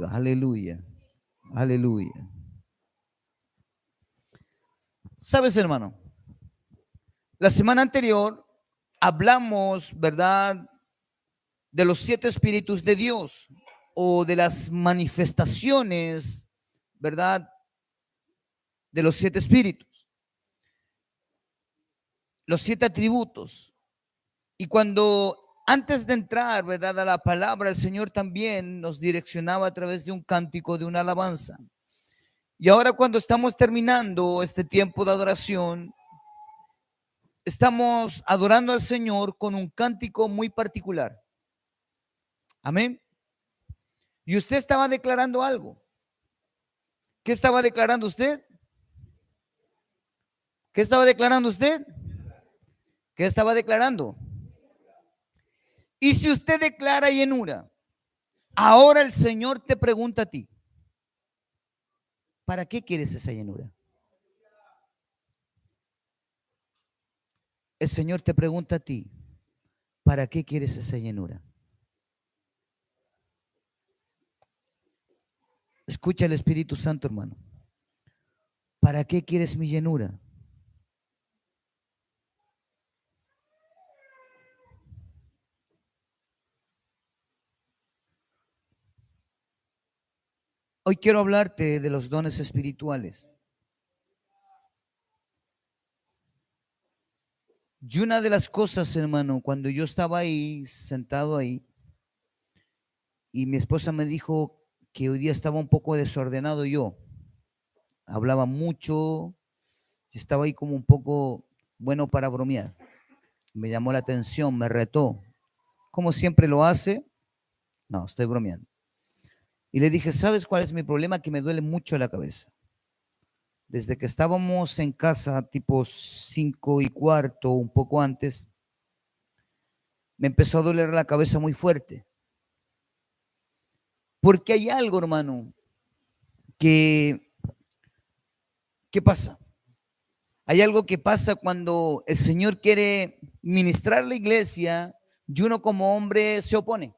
bendiga. Aleluya. Aleluya. ¿Sabes, hermano? La semana anterior hablamos, ¿verdad?, de los 7 espíritus de Dios o de las manifestaciones, ¿verdad?, de los 7 espíritus, los 7 atributos. Y cuando antes de entrar, ¿verdad?, a la palabra, el Señor también nos direccionaba a través de un cántico, de una alabanza. Y ahora cuando estamos terminando este tiempo de adoración, estamos adorando al Señor con un cántico muy particular. Amén. Y usted estaba declarando algo. ¿Qué estaba declarando usted? ¿Qué estaba declarando usted? ¿Qué estaba declarando? Y si usted declara llenura, ahora el Señor te pregunta a ti, ¿para qué quieres esa llenura? El Señor te pregunta a ti, ¿para qué quieres esa llenura? Escucha el Espíritu Santo, hermano. ¿Para qué quieres mi llenura? Hoy quiero hablarte de los dones espirituales. Y una de las cosas, hermano, cuando yo estaba ahí, sentado ahí, y mi esposa me dijo que hoy día estaba un poco desordenado yo, hablaba mucho, estaba ahí como un poco bueno para bromear. Me llamó la atención, me retó. Como siempre lo hace, no, estoy bromeando. Y le dije, ¿sabes cuál es mi problema? Que me duele mucho la cabeza. Desde que estábamos en casa, tipo 5:15, un poco antes, me empezó a doler la cabeza muy fuerte. Porque hay algo, hermano, que, ¿qué pasa? Hay algo que pasa cuando el Señor quiere ministrar la iglesia y uno como hombre se opone.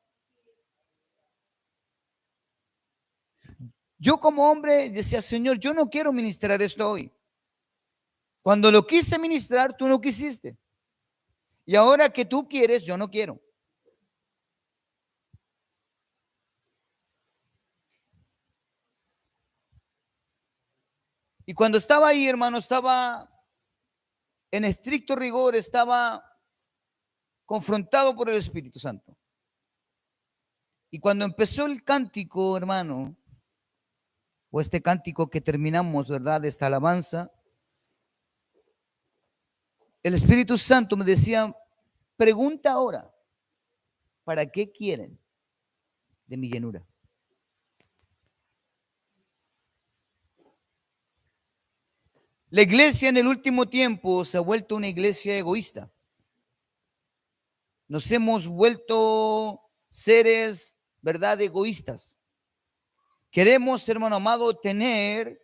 Yo como hombre decía, Señor, yo no quiero ministrar esto hoy. Cuando lo quise ministrar, tú no quisiste. Y ahora que tú quieres, yo no quiero. Y cuando estaba ahí, hermano, estaba en estricto rigor, estaba confrontado por el Espíritu Santo. Y cuando empezó el cántico, hermano, o este cántico que terminamos, ¿verdad?, esta alabanza, el Espíritu Santo me decía, pregunta ahora, ¿para qué quieren de mi llenura? La iglesia en el último tiempo se ha vuelto una iglesia egoísta. Nos hemos vuelto seres, ¿verdad?, egoístas. Queremos, hermano amado, tener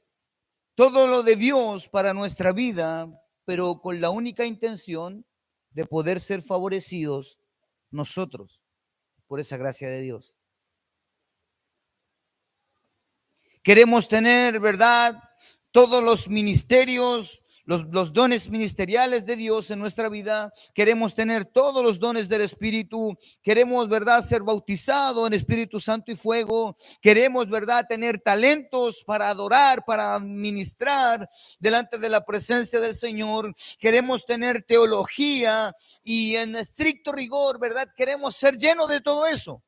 todo lo de Dios para nuestra vida, pero con la única intención de poder ser favorecidos nosotros por esa gracia de Dios. Queremos tener, ¿verdad?, todos los ministerios, los dones ministeriales de Dios en nuestra vida. Queremos tener todos los dones del Espíritu. Queremos, ¿verdad?, ser bautizados en Espíritu Santo y fuego. Queremos, ¿verdad?, tener talentos para adorar, para ministrar delante de la presencia del Señor. Queremos tener teología y en estricto rigor, ¿verdad?, queremos ser llenos de todo eso.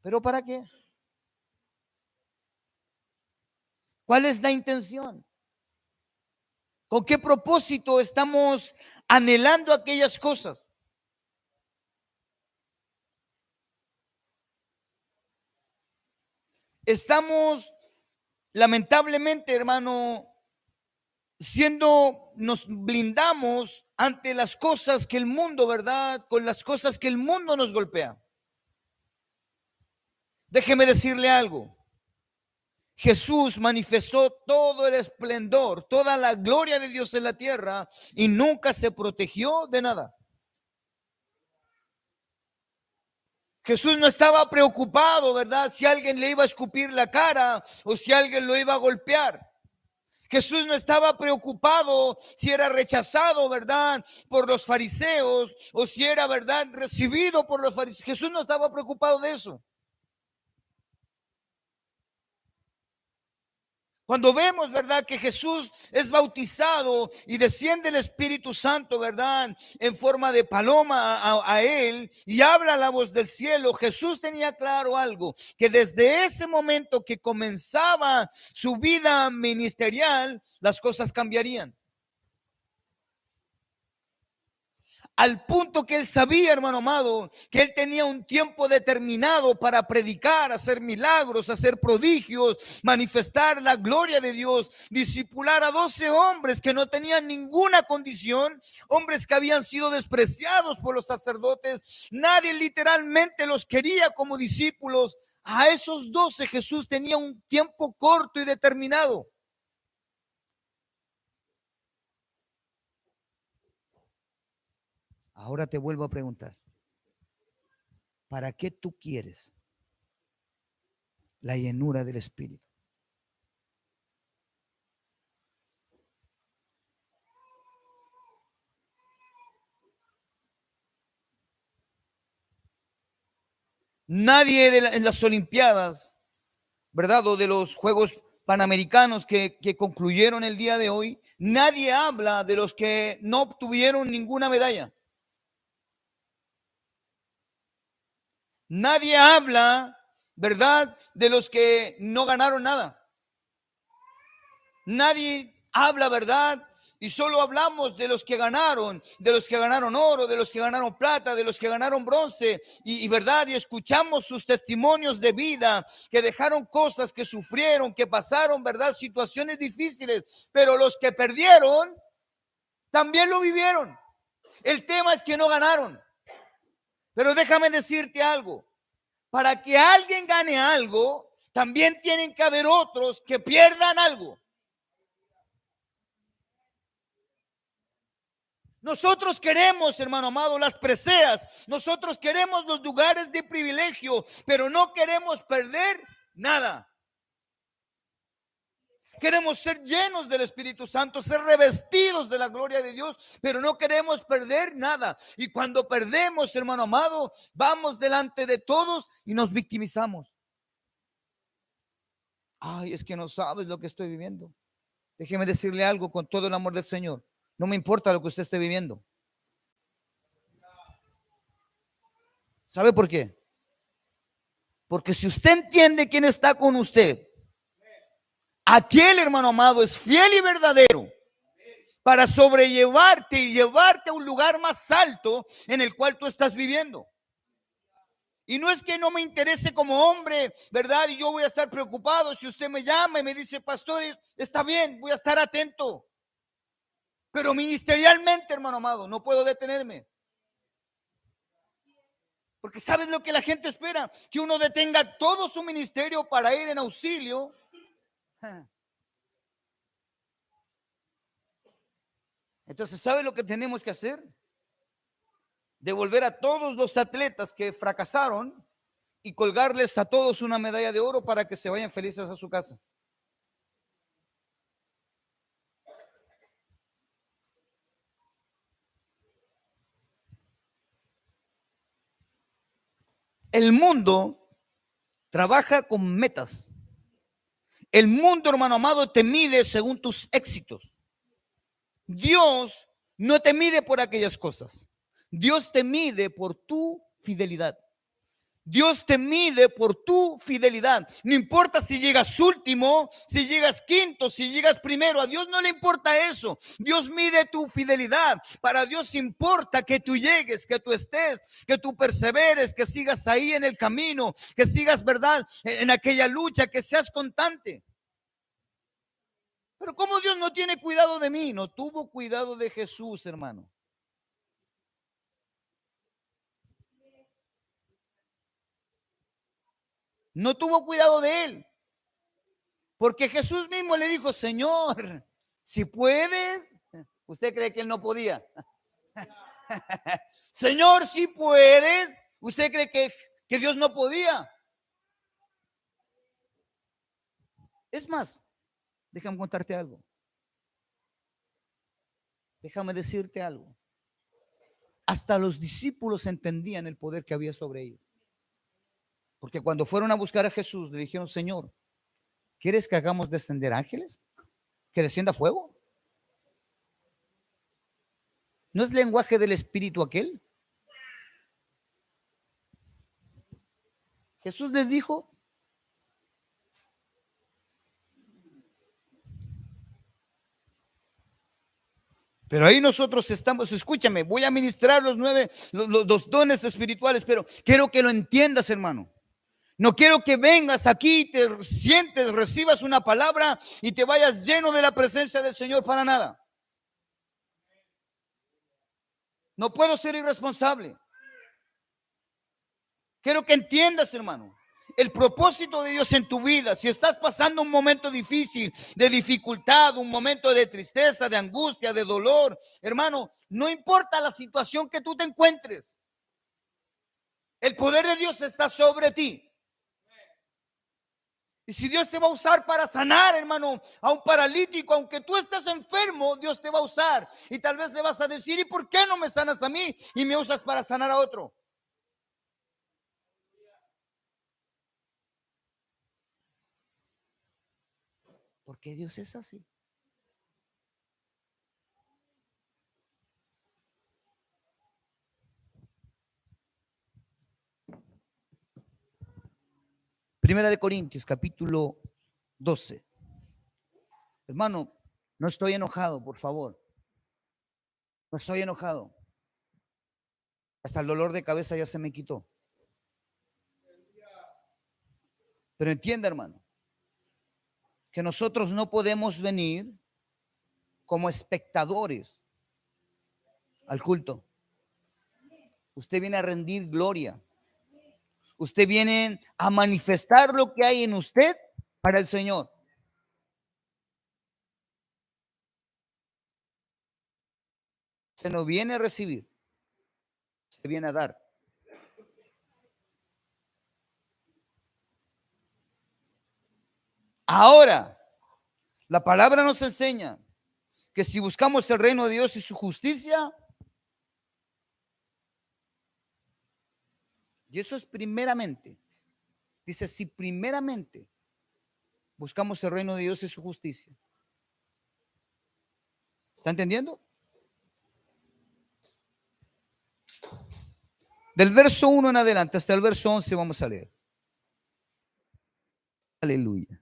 ¿Pero para qué? ¿Cuál es la intención? ¿Con qué propósito estamos anhelando aquellas cosas? Estamos, lamentablemente, hermano, nos blindamos ante las cosas que el mundo, ¿verdad?, con las cosas que el mundo nos golpea. Déjeme decirle algo. Jesús manifestó todo el esplendor, toda la gloria de Dios en la tierra y nunca se protegió de nada. Jesús no estaba preocupado, ¿verdad? Si alguien le iba a escupir la cara o si alguien lo iba a golpear. Jesús no estaba preocupado si era rechazado, ¿verdad? Por los fariseos o si era, ¿verdad? Recibido por los fariseos. Jesús no estaba preocupado de eso. Cuando vemos, ¿verdad?, que Jesús es bautizado y desciende el Espíritu Santo, ¿verdad?, en forma de paloma a él y habla la voz del cielo, Jesús tenía claro algo, que desde ese momento que comenzaba su vida ministerial, las cosas cambiarían. Al punto que él sabía, hermano amado, que él tenía un tiempo determinado para predicar, hacer milagros, hacer prodigios, manifestar la gloria de Dios, discipular a 12 hombres que no tenían ninguna condición, hombres que habían sido despreciados por los sacerdotes, nadie literalmente los quería como discípulos. A esos 12 Jesús tenía un tiempo corto y determinado. Ahora te vuelvo a preguntar, ¿para qué tú quieres la llenura del Espíritu? Nadie en las Olimpiadas, ¿verdad? O de los Juegos Panamericanos que concluyeron el día de hoy, nadie habla de los que no obtuvieron ninguna medalla. Nadie habla, ¿verdad?, de los que no ganaron nada. Nadie habla, ¿verdad? Y solo hablamos de los que ganaron oro, de los que ganaron plata, de los que ganaron bronce, y verdad, y escuchamos sus testimonios de vida, que dejaron cosas, que sufrieron, que pasaron, ¿verdad?, situaciones difíciles, pero los que perdieron también lo vivieron. El tema es que no ganaron. Pero déjame decirte algo, para que alguien gane algo, también tienen que haber otros que pierdan algo. Nosotros queremos, hermano amado, las preseas, nosotros queremos los lugares de privilegio, pero no queremos perder nada. Queremos ser llenos del Espíritu Santo, ser revestidos de la gloria de Dios, pero no queremos perder nada. Y cuando perdemos, hermano amado, vamos delante de todos y nos victimizamos. Ay, es que no sabes lo que estoy viviendo. Déjeme decirle algo con todo el amor del Señor. No me importa lo que usted esté viviendo. ¿Sabe por qué? Porque si usted entiende quién está con usted, aquel, hermano amado, es fiel y verdadero para sobrellevarte y llevarte a un lugar más alto en el cual tú estás viviendo. Y no es que no me interese como hombre, ¿verdad? Y yo voy a estar preocupado si usted me llama y me dice, pastor, está bien, voy a estar atento. Pero ministerialmente, hermano amado, no puedo detenerme. Porque ¿sabes lo que la gente espera? Que uno detenga todo su ministerio para ir en auxilio. Entonces, ¿sabe lo que tenemos que hacer? Devolver a todos los atletas que fracasaron y colgarles a todos una medalla de oro para que se vayan felices a su casa. El mundo trabaja con metas. El mundo, hermano amado, te mide según tus éxitos. Dios no te mide por aquellas cosas. Dios te mide por tu fidelidad. Dios te mide por tu fidelidad. No importa si llegas último, si llegas quinto, si llegas primero. A Dios no le importa eso. Dios mide tu fidelidad. Para Dios importa que tú llegues, que tú estés, que tú perseveres, que sigas ahí en el camino, que sigas, ¿verdad?, en aquella lucha, que seas constante. Pero ¿cómo Dios no tiene cuidado de mí? No tuvo cuidado de Jesús, hermano. No tuvo cuidado de él. Porque Jesús mismo le dijo, Señor, si puedes. ¿Usted cree que él no podía? Señor, si puedes. ¿Usted cree que que Dios no podía. Es más, déjame contarte algo. Déjame decirte algo. Hasta los discípulos entendían el poder que había sobre ellos. Porque cuando fueron a buscar a Jesús, le dijeron: Señor, ¿quieres que hagamos descender ángeles? ¿Que descienda fuego? ¿No es lenguaje del Espíritu aquel? Jesús les dijo: pero ahí nosotros estamos, escúchame, voy a ministrar los dones espirituales, pero quiero que lo entiendas, hermano. No quiero que vengas aquí, te sientes, recibas una palabra y te vayas lleno de la presencia del Señor para nada. No puedo ser irresponsable. Quiero que entiendas, hermano, el propósito de Dios en tu vida. Si estás pasando un momento difícil, de dificultad, un momento de tristeza, de angustia, de dolor, hermano, no importa la situación que tú te encuentres, el poder de Dios está sobre ti. Y si Dios te va a usar para sanar, hermano, a un paralítico, aunque tú estés enfermo, Dios te va a usar. Y tal vez le vas a decir: ¿y por qué no me sanas a mí y me usas para sanar a otro? Porque Dios es así. Primera de Corintios, capítulo 12. Hermano, no estoy enojado, por favor. No estoy enojado. Hasta el dolor de cabeza ya se me quitó. Pero entienda, hermano, que nosotros no podemos venir como espectadores al culto. Usted viene a rendir gloria. Usted viene a manifestar lo que hay en usted para el Señor. Usted no viene a recibir, usted viene a dar. Ahora, la palabra nos enseña que si buscamos el reino de Dios y su justicia, y eso es primeramente, dice: si primeramente buscamos el reino de Dios y su justicia. ¿Está entendiendo? Del verso 1 en adelante hasta el verso 11 vamos a leer. Aleluya.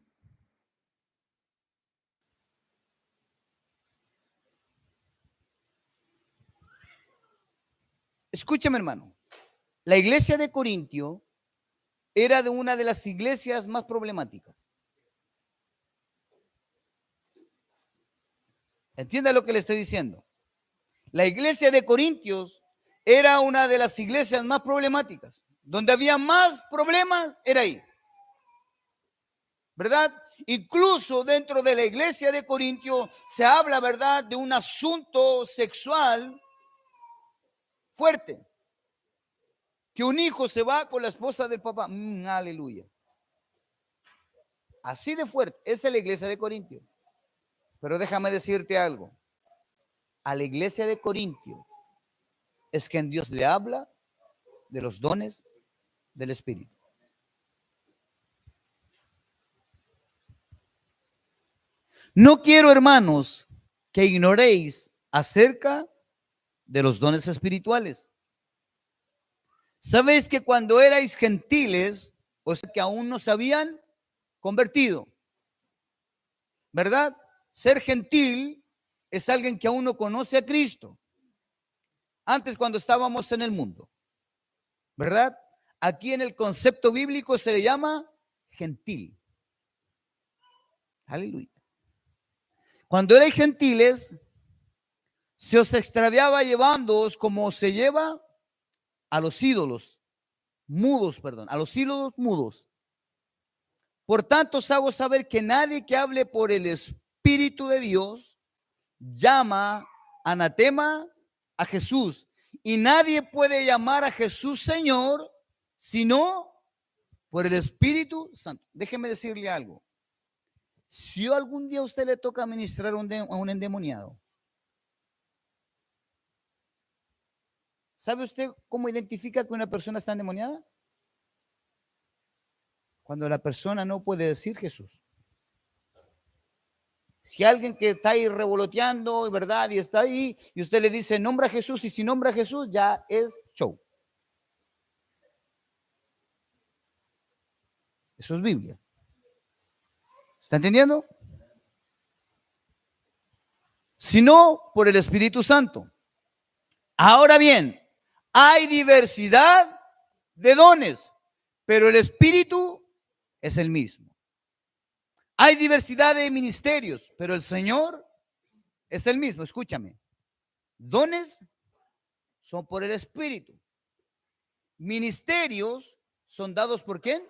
Escúchame, hermano. La iglesia de Corintio era de una de las iglesias más problemáticas. Entienda lo que le estoy diciendo. La iglesia de Corintios era una de las iglesias más problemáticas. Donde había más problemas era ahí. ¿Verdad? Incluso dentro de la iglesia de Corintio se habla, ¿verdad?, de un asunto sexual fuerte. Que un hijo se va con la esposa del papá. Aleluya. Así de fuerte. Esa es la iglesia de Corintio. Pero déjame decirte algo. A la iglesia de Corintio es que en Dios le habla de los dones del Espíritu. No quiero, hermanos, que ignoréis acerca de los dones espirituales. ¿Sabéis que cuando erais gentiles, o sea que aún no se habían convertido, ¿verdad? Ser gentil es alguien que aún no conoce a Cristo. Antes, cuando estábamos en el mundo, ¿verdad? Aquí en el concepto bíblico se le llama gentil. Aleluya. Cuando erais gentiles, se os extraviaba llevándoos como se lleva a los ídolos mudos, a los ídolos mudos. Por tanto, os hago saber que nadie que hable por el Espíritu de Dios llama anatema a Jesús. Y nadie puede llamar a Jesús Señor sino por el Espíritu Santo. Déjeme decirle algo. Si algún día a usted le toca ministrar a un endemoniado, ¿sabe usted cómo identifica que una persona está endemoniada? Cuando la persona no puede decir Jesús. Si alguien que está ahí revoloteando, ¿verdad? Y está ahí, y usted le dice, nombra a Jesús, y si nombra a Jesús, ya es show. Eso es Biblia. ¿Está entendiendo? Sino por el Espíritu Santo. Ahora bien, hay diversidad de dones, pero el Espíritu es el mismo. Hay diversidad de ministerios, pero el Señor es el mismo. Escúchame. Dones son por el Espíritu. Ministerios son dados por ¿quién?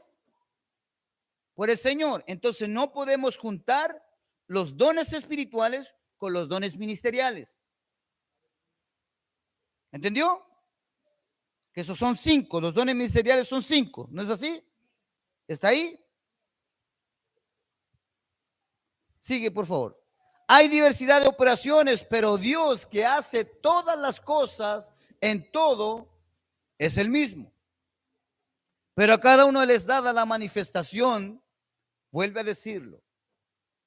Por el Señor. Entonces no podemos juntar los dones espirituales con los dones ministeriales. ¿Entendió? Que esos son 5. Los dones ministeriales son 5. ¿No es así? ¿Está ahí? Sigue, por favor. Hay diversidad de operaciones, pero Dios, que hace todas las cosas en todo, es el mismo. Pero a cada uno les da la manifestación, vuelve a decirlo,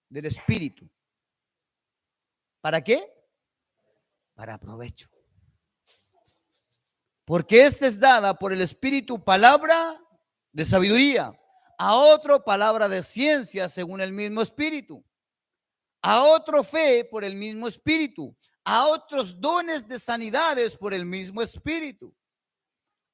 del Espíritu. ¿Para qué? Para provecho. Porque esta es dada por el Espíritu palabra de sabiduría, a otro palabra de ciencia según el mismo Espíritu, a otro fe por el mismo Espíritu, a otros dones de sanidades por el mismo Espíritu,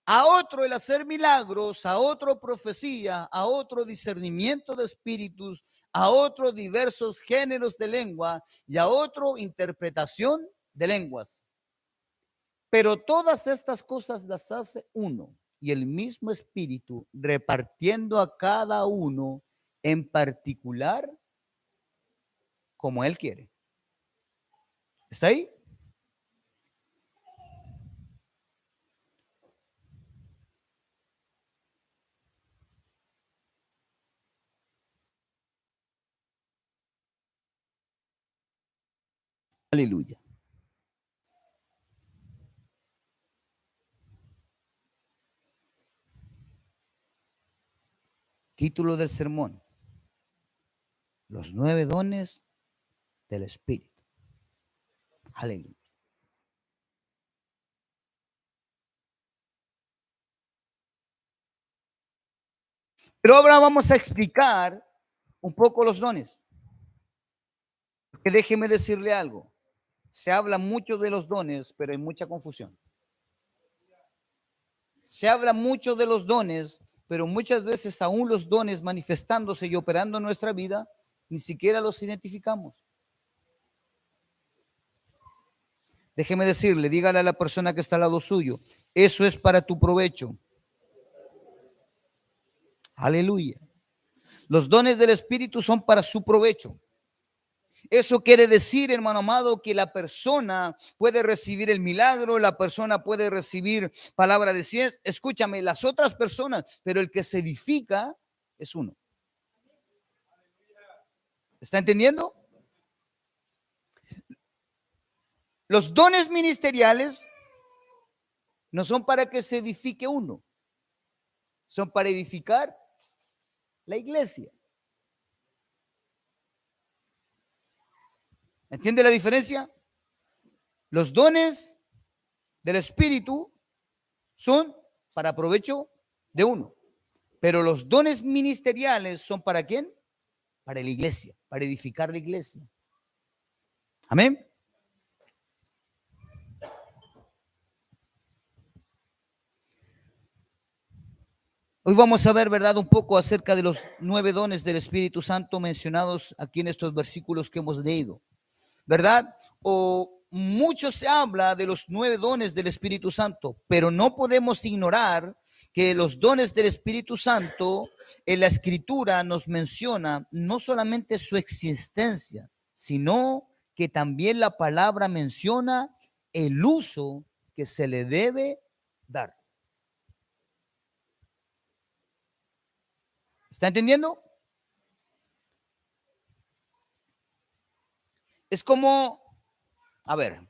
a otro el hacer milagros, a otro profecía, a otro discernimiento de espíritus, a otro diversos géneros de lengua y a otro interpretación de lenguas. Pero todas estas cosas las hace uno y el mismo Espíritu, repartiendo a cada uno en particular como Él quiere. ¿Está ahí? Aleluya. Título del sermón: los 9 dones del Espíritu. Aleluya. Pero ahora vamos a explicar un poco los dones. Porque déjeme decirle algo. Se habla mucho de los dones, pero hay mucha confusión. Se habla mucho de los dones, pero muchas veces aún los dones manifestándose y operando en nuestra vida, ni siquiera los identificamos. Déjeme decirle, dígale a la persona que está al lado suyo, eso es para tu provecho. Aleluya. Los dones del Espíritu son para su provecho. Eso quiere decir, hermano amado, que la persona puede recibir el milagro, la persona puede recibir palabra de ciencia. Escúchame, las otras personas, pero el que se edifica es uno. ¿Está entendiendo? Los dones ministeriales no son para que se edifique uno, son para edificar la iglesia. ¿Entiende la diferencia? Los dones del Espíritu son para provecho de uno, pero los dones ministeriales son ¿para quién? Para la iglesia, para edificar la iglesia. Amén. Hoy vamos a ver, ¿verdad?, un poco acerca de los 9 dones del Espíritu Santo mencionados aquí en estos versículos que hemos leído, ¿verdad? O mucho se habla de los 9 dones del Espíritu Santo, pero no podemos ignorar que los dones del Espíritu Santo en la Escritura nos menciona no solamente su existencia, sino que también la palabra menciona el uso que se le debe dar. ¿Está entendiendo? Es como, a ver,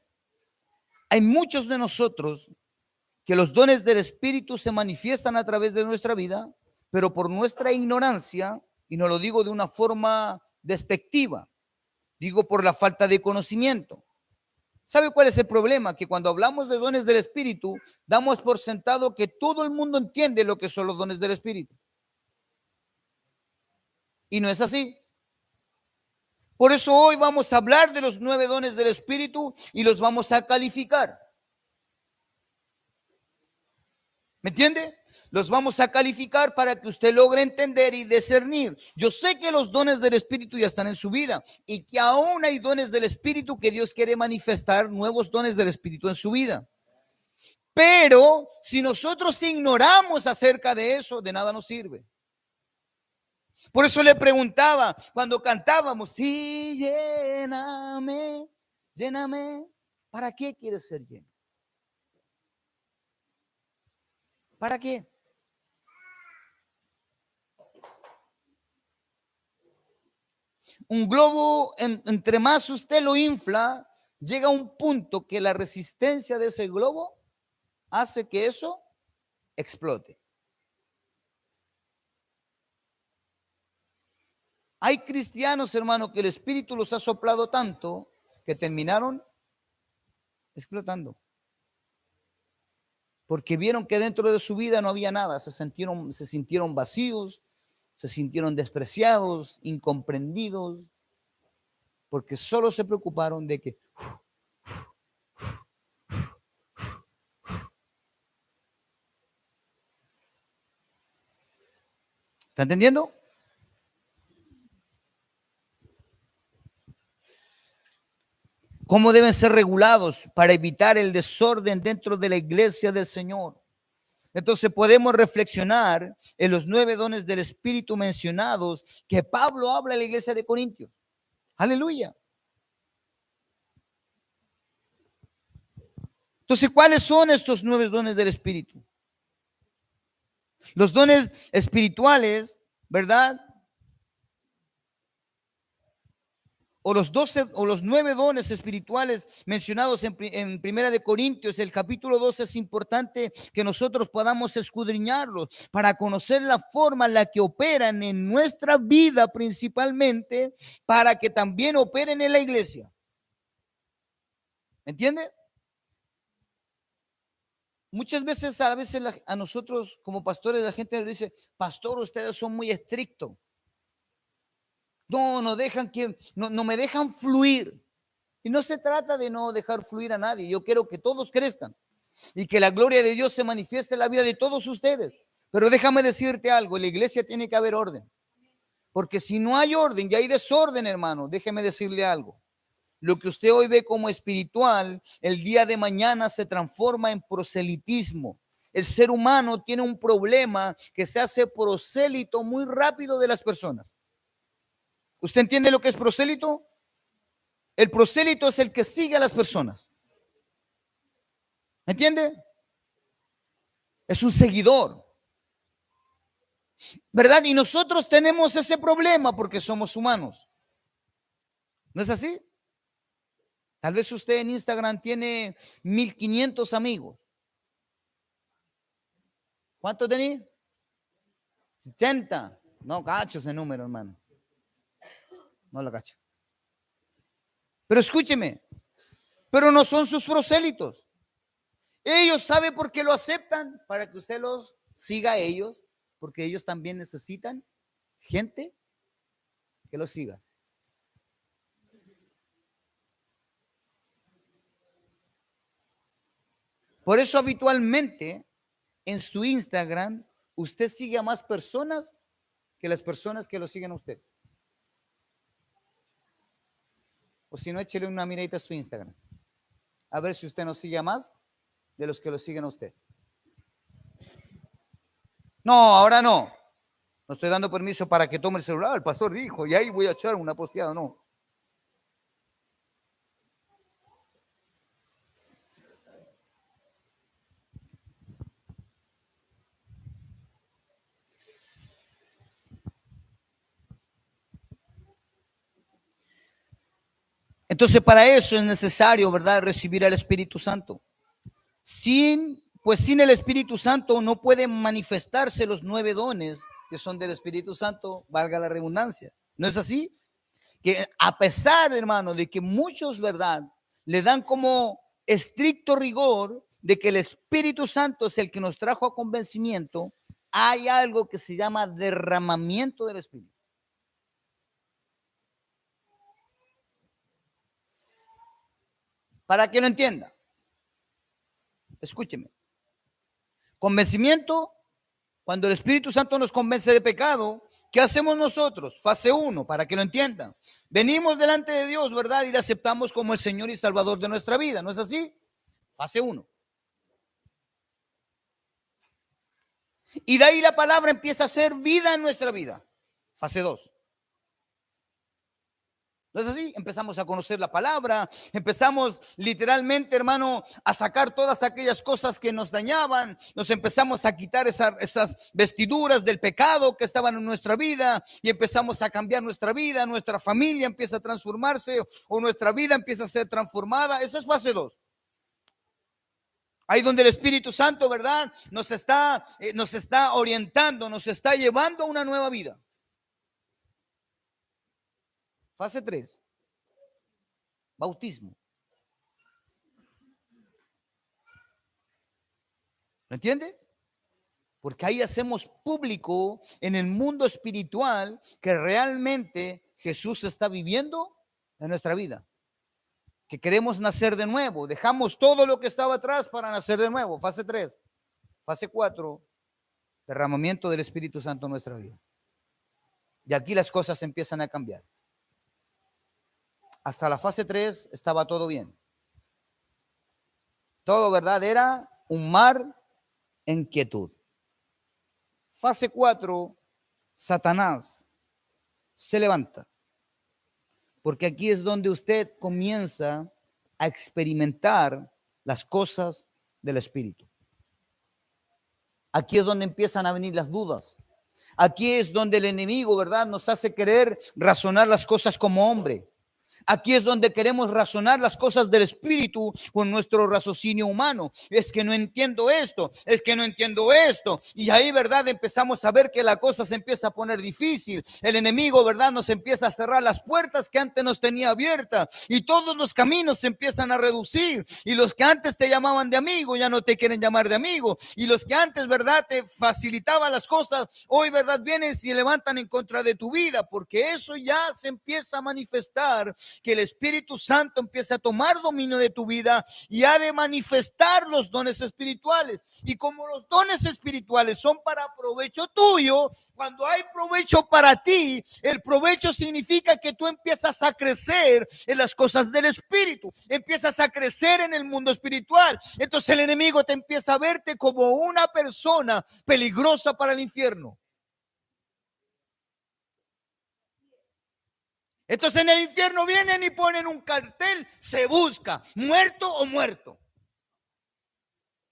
hay muchos de nosotros que los dones del Espíritu se manifiestan a través de nuestra vida, pero por nuestra ignorancia, y no lo digo de una forma despectiva, digo por la falta de conocimiento. ¿Sabe cuál es el problema? Que cuando hablamos de dones del Espíritu, damos por sentado que todo el mundo entiende lo que son los dones del Espíritu. Y no es así. Por eso hoy vamos a hablar de los 9 dones del Espíritu y los vamos a calificar. ¿Me entiende? Los vamos a calificar para que usted logre entender y discernir. Yo sé que los dones del Espíritu ya están en su vida y que aún hay dones del Espíritu que Dios quiere manifestar, nuevos dones del Espíritu en su vida. Pero si nosotros ignoramos acerca de eso, de nada nos sirve. Por eso le preguntaba cuando cantábamos, sí, lléname, lléname. ¿Para qué quieres ser lleno? ¿Para qué? Un globo, entre más usted lo infla, llega a un punto que la resistencia de ese globo hace que eso explote. Hay cristianos, hermano, que el Espíritu los ha soplado tanto que terminaron explotando. Porque vieron que dentro de su vida no había nada, se sintieron vacíos, se sintieron despreciados, incomprendidos, porque solo se preocuparon de que ¿está entendiendo? ¿Cómo deben ser regulados para evitar el desorden dentro de la iglesia del Señor? Entonces podemos reflexionar en los 9 dones del Espíritu mencionados que Pablo habla en la iglesia de Corintios. Aleluya. Entonces, ¿cuáles son estos 9 dones del Espíritu? Los dones espirituales, ¿verdad? O los 12 o los 9 dones espirituales mencionados en Primera de Corintios, el capítulo 12, es importante que nosotros podamos escudriñarlos para conocer la forma en la que operan en nuestra vida principalmente, para que también operen en la iglesia. ¿Me entiende? Muchas veces, a nosotros como pastores, la gente nos dice, pastor, ustedes son muy estrictos. No me dejan fluir. Y no se trata de no dejar fluir a nadie. Yo quiero que todos crezcan y que la gloria de Dios se manifieste en la vida de todos ustedes. Pero déjame decirte algo, en la iglesia tiene que haber orden. Porque si no hay orden y hay desorden, hermano, déjeme decirle algo. Lo que usted hoy ve como espiritual, el día de mañana se transforma en proselitismo. El ser humano tiene un problema que se hace prosélito muy rápido de las personas. ¿Usted entiende lo que es prosélito? El prosélito es el que sigue a las personas. ¿Me entiende? Es un seguidor. ¿Verdad? Y nosotros tenemos ese problema porque somos humanos. ¿No es así? Tal vez usted en Instagram tiene 1500 amigos. ¿Cuánto tenía? 80. No cacho ese número, hermano. No lo cacho. Pero escúcheme, pero no son sus prosélitos. Ellos saben por qué lo aceptan, para que usted los siga a ellos, porque ellos también necesitan gente que los siga. Por eso habitualmente en su Instagram usted sigue a más personas que las personas que lo siguen a usted. O si no, échele una miradita a su Instagram. A ver si usted no sigue a más de los que lo siguen a usted. No, ahora no. No estoy dando permiso para que tome el celular. El pastor dijo, y ahí voy a echar una posteada. No. Entonces, para eso es necesario, ¿verdad?, recibir al Espíritu Santo. Pues sin el Espíritu Santo no pueden manifestarse los 9 dones que son del Espíritu Santo, valga la redundancia. ¿No es así? Que a pesar, hermano, de que muchos, ¿verdad?, le dan como estricto rigor de que el Espíritu Santo es el que nos trajo a convencimiento, hay algo que se llama derramamiento del Espíritu. Para que lo entienda, escúcheme. Convencimiento, cuando el Espíritu Santo nos convence de pecado, ¿qué hacemos nosotros? Fase 1, para que lo entiendan. Venimos delante de Dios, ¿verdad? Y le aceptamos como el Señor y Salvador de nuestra vida, ¿no es así? Fase 1. Y de ahí la palabra empieza a ser vida en nuestra vida. Fase 2. ¿No es así? Empezamos a conocer la palabra, empezamos literalmente, hermano, a sacar todas aquellas cosas que nos dañaban, nos empezamos a quitar esas vestiduras del pecado que estaban en nuestra vida y empezamos a cambiar nuestra vida, nuestra familia empieza a transformarse o nuestra vida empieza a ser transformada. Eso es fase 2. Ahí donde el Espíritu Santo, ¿verdad?, nos está orientando, nos está llevando a una nueva vida. Fase 3. Bautismo. ¿Lo entiende? Porque ahí hacemos público en el mundo espiritual que realmente Jesús está viviendo en nuestra vida. Que queremos nacer de nuevo. Dejamos todo lo que estaba atrás para nacer de nuevo. Fase 3. Fase 4. Derramamiento del Espíritu Santo en nuestra vida. Y aquí las cosas empiezan a cambiar. Hasta la fase 3 estaba todo bien. Todo, ¿verdad?, era un mar en quietud. Fase 4, Satanás se levanta. Porque aquí es donde usted comienza a experimentar las cosas del Espíritu. Aquí es donde empiezan a venir las dudas. Aquí es donde el enemigo, ¿verdad?, nos hace querer razonar las cosas como hombre. Aquí es donde queremos razonar las cosas del Espíritu con nuestro raciocinio humano. Es que no entiendo esto, es que no entiendo esto. Y ahí, ¿verdad?, empezamos a ver que la cosa se empieza a poner difícil. El enemigo, ¿verdad?, nos empieza a cerrar las puertas que antes nos tenía abiertas. Y todos los caminos se empiezan a reducir. Y los que antes te llamaban de amigo, ya no te quieren llamar de amigo. Y los que antes, ¿verdad?, te facilitaban las cosas, hoy, ¿verdad?, vienen y se levantan en contra de tu vida. Porque eso ya se empieza a manifestar, que el Espíritu Santo empiece a tomar dominio de tu vida y ha de manifestar los dones espirituales. Y como los dones espirituales son para provecho tuyo, cuando hay provecho para ti, el provecho significa que tú empiezas a crecer en las cosas del Espíritu, empiezas a crecer en el mundo espiritual. Entonces el enemigo te empieza a verte como una persona peligrosa para el infierno. Entonces en el infierno vienen y ponen un cartel, se busca, muerto o muerto.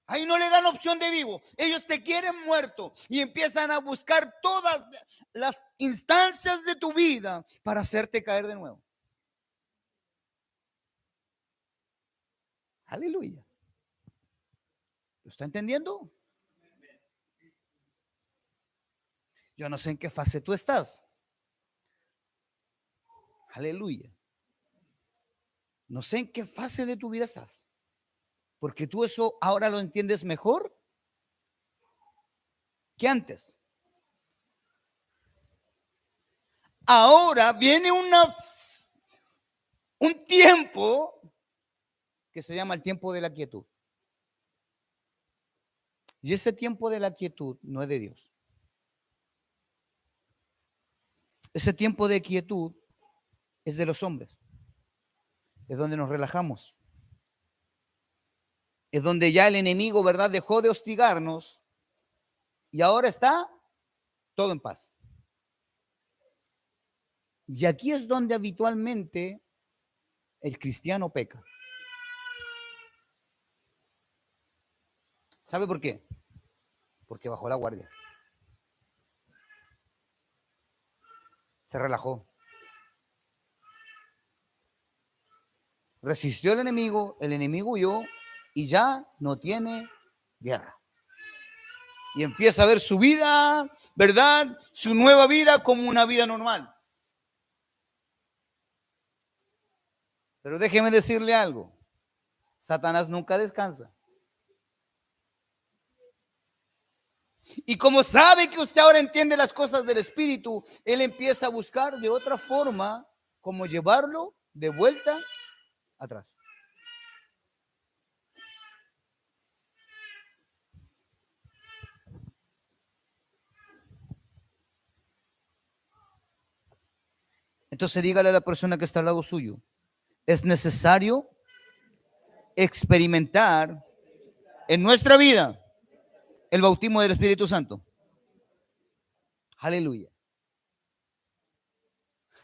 Ahí no le dan opción de vivo, ellos te quieren muerto y empiezan a buscar todas las instancias de tu vida para hacerte caer de nuevo. Aleluya. ¿Lo está entendiendo? Yo no sé en qué fase tú estás. Aleluya. No sé en qué fase de tu vida estás. Porque tú eso ahora lo entiendes mejor que antes. Ahora viene un tiempo que se llama el tiempo de la quietud. Y ese tiempo de la quietud no es de Dios. Ese tiempo de quietud es de los hombres. Es donde nos relajamos. Es donde ya el enemigo, ¿verdad?, dejó de hostigarnos y ahora está todo en paz. Y aquí es donde habitualmente el cristiano peca. ¿Sabe por qué? Porque bajó la guardia. Se relajó. Resistió al enemigo, el enemigo huyó y ya no tiene guerra. Y empieza a ver su vida, ¿verdad? Su nueva vida como una vida normal. Pero déjeme decirle algo. Satanás nunca descansa. Y como sabe que usted ahora entiende las cosas del Espíritu, él empieza a buscar de otra forma cómo llevarlo de vuelta atrás. Entonces dígale a la persona que está al lado suyo, es necesario experimentar en nuestra vida el bautismo del Espíritu Santo. Aleluya.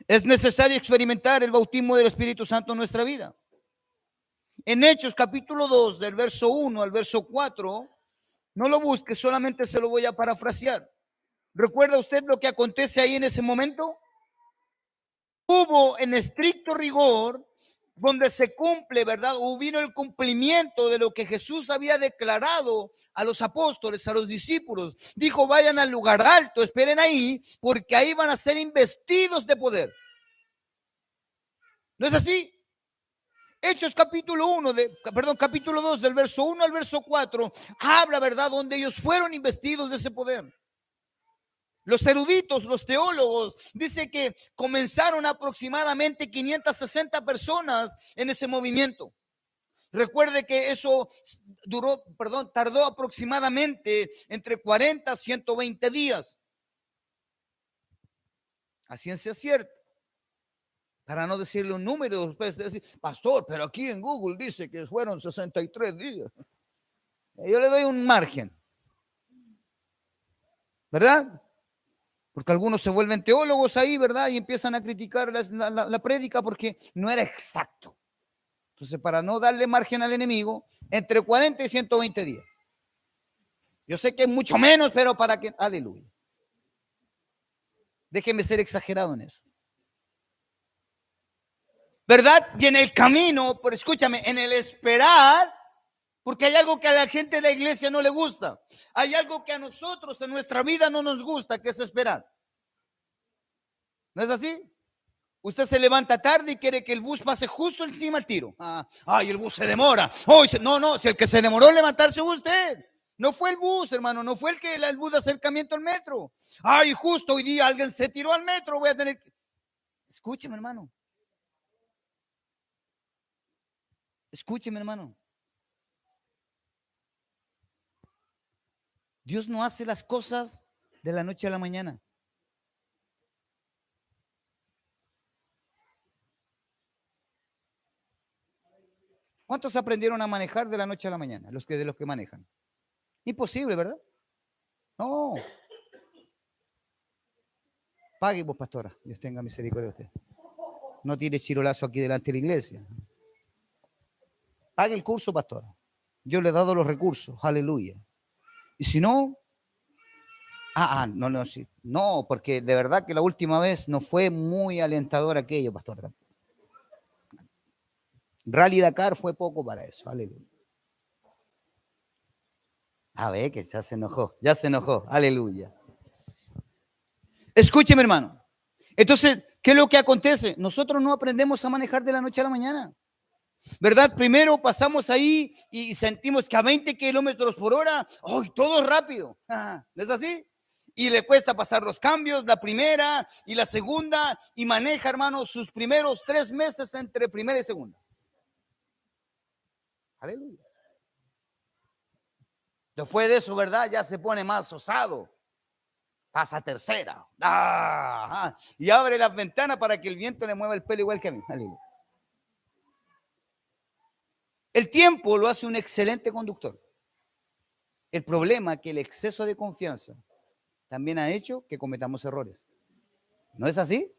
Es necesario experimentar el bautismo del Espíritu Santo en nuestra vida. En Hechos capítulo 2, del verso 1 al verso 4, no lo busque, solamente se lo voy a parafrasear. ¿Recuerda usted lo que acontece ahí en ese momento? Hubo en estricto rigor, donde se cumple, ¿verdad? Hubo el cumplimiento de lo que Jesús había declarado a los apóstoles, a los discípulos. Dijo, vayan al lugar alto, esperen ahí, porque ahí van a ser investidos de poder. ¿No es así? Hechos capítulo 2, del verso 1 al verso 4, habla, ¿verdad?, donde ellos fueron investidos de ese poder. Los eruditos, los teólogos, dice que comenzaron aproximadamente 560 personas en ese movimiento. Recuerde que eso tardó aproximadamente entre 40 a 120 días. A ciencia cierta. Para no decirle un número, después de decir, pastor, pero aquí en Google dice que fueron 63 días. Yo le doy un margen, ¿verdad? Porque algunos se vuelven teólogos ahí, ¿verdad? Y empiezan a criticar la prédica porque no era exacto. Entonces, para no darle margen al enemigo, entre 40 y 120 días. Yo sé que es mucho menos, pero para que, aleluya. Déjeme ser exagerado en eso. ¿Verdad? Y en el camino, pero escúchame, en el esperar, porque hay algo que a la gente de la iglesia no le gusta. Hay algo que a nosotros en nuestra vida no nos gusta, que es esperar. ¿No es así? Usted se levanta tarde y quiere que el bus pase justo encima al tiro. Ay, el bus se demora. No, si el que se demoró en levantarse fue usted. No fue el bus, hermano, no fue el bus de acercamiento al metro. Ay, justo hoy día alguien se tiró al metro, voy a tener que... Escúcheme, hermano. Escúcheme, hermano. Dios no hace las cosas de la noche a la mañana. ¿Cuántos aprendieron a manejar de la noche a la mañana? De los que manejan. Imposible, ¿verdad? No. Pague vos, pastora. Dios tenga misericordia de usted. No tire chirolazo aquí delante de la iglesia. Pague el curso, pastora. Yo le he dado los recursos. Aleluya. Y si no, sí. No, porque de verdad que la última vez no fue muy alentador aquello, pastor. Rally Dakar fue poco para eso. Aleluya. A ver, que ya se enojó. Aleluya. Escúcheme, hermano. Entonces, ¿qué es lo que acontece? Nosotros no aprendemos a manejar de la noche a la mañana. ¿Verdad? Primero pasamos ahí y sentimos que a 20 kilómetros por hora, ¡ay, todo rápido! ¿No es así? Y le cuesta pasar los cambios, la primera y la segunda, y maneja, hermano, sus primeros 3 meses entre primera y segunda. Aleluya. Después de eso, ¿verdad? Ya se pone más osado. Pasa tercera. Y abre las ventanas para que el viento le mueva el pelo igual que a mí. Aleluya. El tiempo lo hace un excelente conductor. El problema es que el exceso de confianza también ha hecho que cometamos errores. ¿No es así?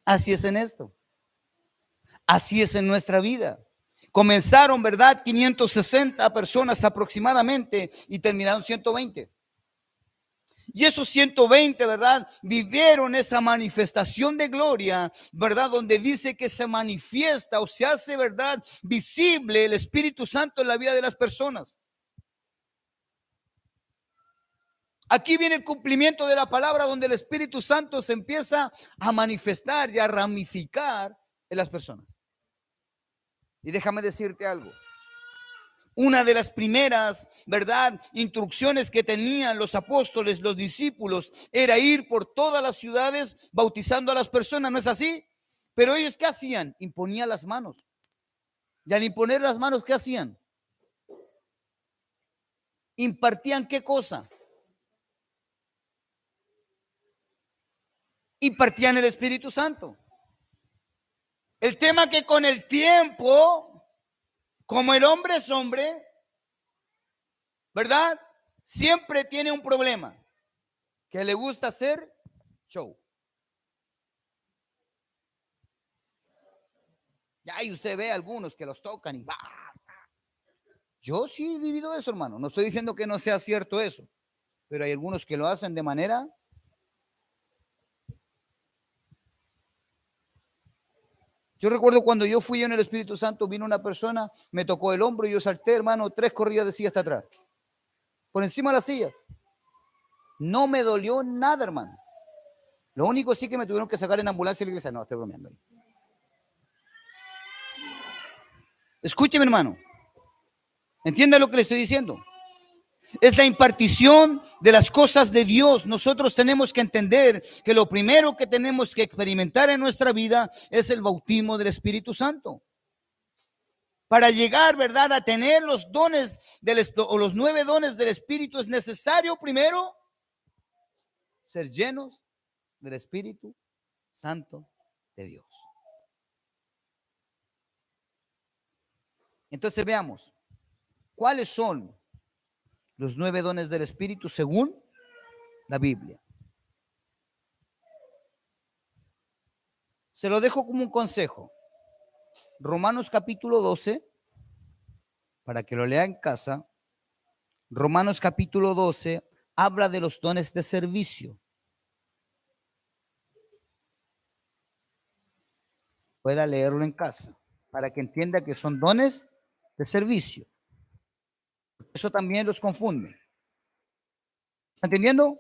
Así es en esto. Así es en nuestra vida. Comenzaron, ¿verdad?, 560 personas aproximadamente y terminaron 120. Y esos 120, ¿verdad? Vivieron esa manifestación de gloria, ¿verdad? Donde dice que se manifiesta o se hace, ¿verdad? Visible el Espíritu Santo en la vida de las personas. Aquí viene el cumplimiento de la palabra donde el Espíritu Santo se empieza a manifestar y a ramificar en las personas. Y déjame decirte algo. Una de las primeras, ¿verdad?, instrucciones que tenían los apóstoles, los discípulos, era ir por todas las ciudades bautizando a las personas, ¿no es así? Pero ellos, ¿qué hacían? Imponían las manos. Y al imponer las manos, ¿qué hacían? ¿Impartían qué cosa? Impartían el Espíritu Santo. El tema que con el tiempo, como el hombre es hombre, ¿verdad? Siempre tiene un problema, que le gusta hacer show. Ya, y usted ve a algunos que los tocan y va. Yo sí he vivido eso, hermano. No estoy diciendo que no sea cierto eso, pero hay algunos que lo hacen de manera. Yo recuerdo cuando yo fui en el Espíritu Santo, vino una persona, me tocó el hombro y yo salté, hermano, 3 corridas de silla hasta atrás. Por encima de la silla. No me dolió nada, hermano. Lo único sí que me tuvieron que sacar en ambulancia y la iglesia. No, estoy bromeando ahí. Escúcheme, hermano. ¿Entiende lo que le estoy diciendo? Es la impartición de las cosas de Dios. Nosotros tenemos que entender que lo primero que tenemos que experimentar en nuestra vida es el bautismo del Espíritu Santo. Para llegar, ¿verdad?, a tener los dones o los 9 dones del Espíritu, es necesario primero ser llenos del Espíritu Santo de Dios. Entonces veamos, ¿cuáles son los 9 dones del Espíritu según la Biblia? Se lo dejo como un consejo. Romanos capítulo 12, para que lo lea en casa. Romanos capítulo 12 habla de los dones de servicio. Pueda leerlo en casa, para que entienda que son dones de servicio. Eso también los confunde. ¿Está entendiendo?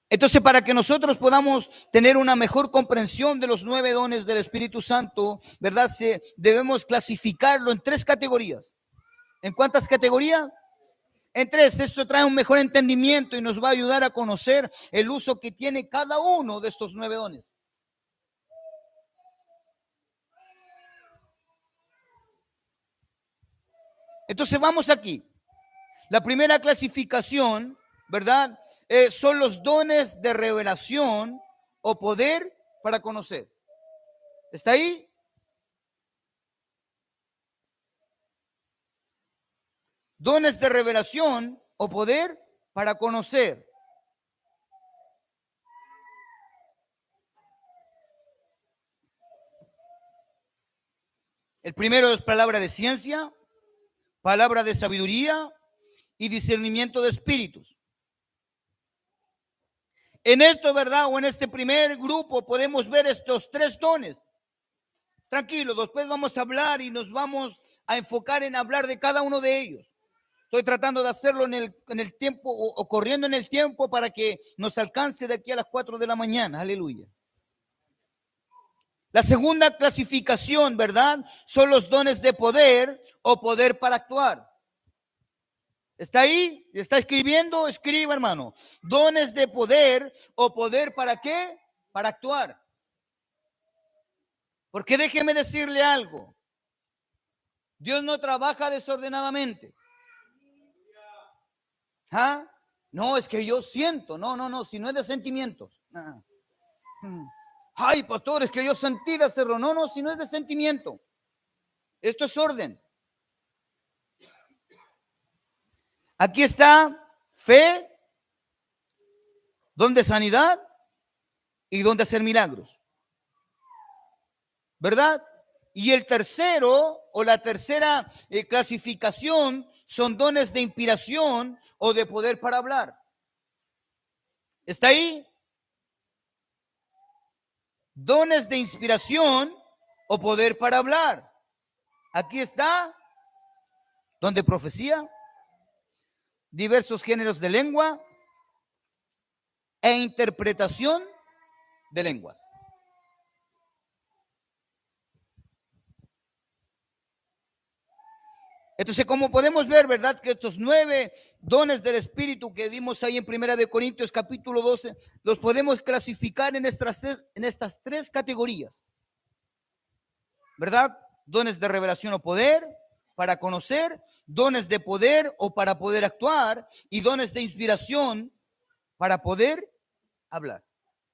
Entonces, para que nosotros podamos tener una mejor comprensión de los 9 dones del Espíritu Santo, ¿verdad? Debemos clasificarlo en 3 categorías. ¿En cuántas categorías? En 3. Esto trae un mejor entendimiento y nos va a ayudar a conocer el uso que tiene cada uno de estos 9 dones. Entonces vamos aquí. La primera clasificación, ¿verdad? Son los dones de revelación o poder para conocer. ¿Está ahí? Dones de revelación o poder para conocer. El primero es palabra de ciencia, palabra de sabiduría y discernimiento de espíritus. En esto, ¿verdad? O en este primer grupo podemos ver estos 3 dones. Tranquilo, después vamos a hablar y nos vamos a enfocar en hablar de cada uno de ellos. Estoy tratando de hacerlo en el tiempo o corriendo en el tiempo para que nos alcance de aquí a las 4 de la mañana. Aleluya. La segunda clasificación, ¿verdad? Son los dones de poder o poder para actuar. ¿Está ahí? ¿Está escribiendo? Escriba, hermano. Dones de poder o poder ¿para qué? Para actuar. Porque déjeme decirle algo. Dios no trabaja desordenadamente. ¿Ah? No, es que yo siento. No, si no es de sentimientos. Ay, pastor, es que yo sentí de hacerlo. No, si no es de sentimiento. Esto es orden. Aquí está fe, don de sanidad y don de hacer milagros. ¿Verdad? Y el tercero o la tercera clasificación son dones de inspiración o de poder para hablar. ¿Está ahí? Dones de inspiración o poder para hablar. Aquí está. Don de profecía, diversos géneros de lengua e interpretación de lenguas. Entonces, como podemos ver, ¿verdad? Que estos 9 dones del Espíritu que vimos ahí en 1 Corintios capítulo 12, los podemos clasificar en estas tres categorías, ¿verdad? Dones de revelación o poder para conocer, dones de poder o para poder actuar y dones de inspiración para poder hablar.